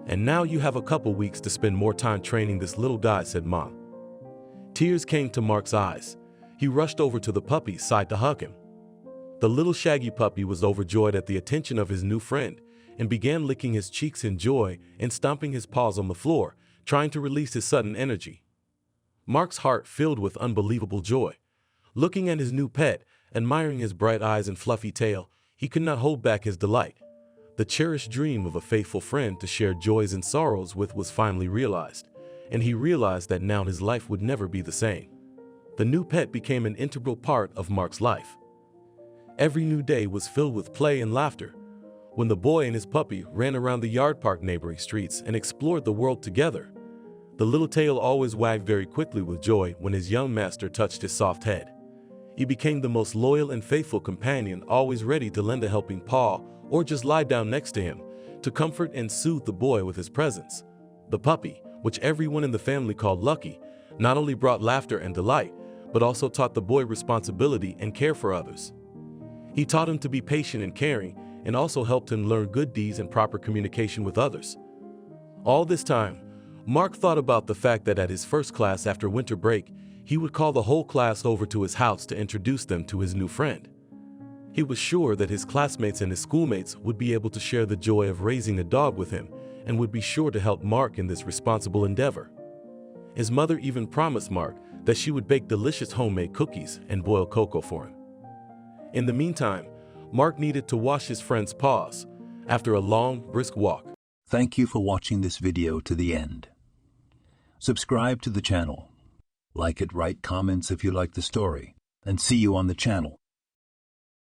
"And now you have a couple weeks to spend more time training this little guy," said Mom. Tears came to Mark's eyes. He rushed over to the puppy's side to hug him. The little shaggy puppy was overjoyed at the attention of his new friend and began licking his cheeks in joy and stomping his paws on the floor, trying to release his sudden energy. Mark's heart filled with unbelievable joy. Looking at his new pet, admiring his bright eyes and fluffy tail, he could not hold back his delight. The cherished dream of a faithful friend to share joys and sorrows with was finally realized, and he realized that now his life would never be the same. The new pet became an integral part of Mark's life. Every new day was filled with play and laughter. When the boy and his puppy ran around the yard park neighboring streets and explored the world together, the little tail always wagged very quickly with joy when his young master touched his soft head. He became the most loyal and faithful companion, always ready to lend a helping paw or just lie down next to him to comfort and soothe the boy with his presence. The puppy, which everyone in the family called Lucky, not only brought laughter and delight, but also taught the boy responsibility and care for others. He taught him to be patient and caring, and also helped him learn good deeds and proper communication with others. All this time, Mark thought about the fact that at his first class after winter break, he would call the whole class over to his house to introduce them to his new friend. He was sure that his classmates and his schoolmates would be able to share the joy of raising a dog with him and would be sure to help Mark in this responsible endeavor. His mother even promised Mark that she would bake delicious homemade cookies and boil cocoa for him. In the meantime, Mark needed to wash his friend's paws after a long, brisk walk. Thank you for watching this video to the end. Subscribe to the channel. Like it, write comments if you like the story, and see you on the channel.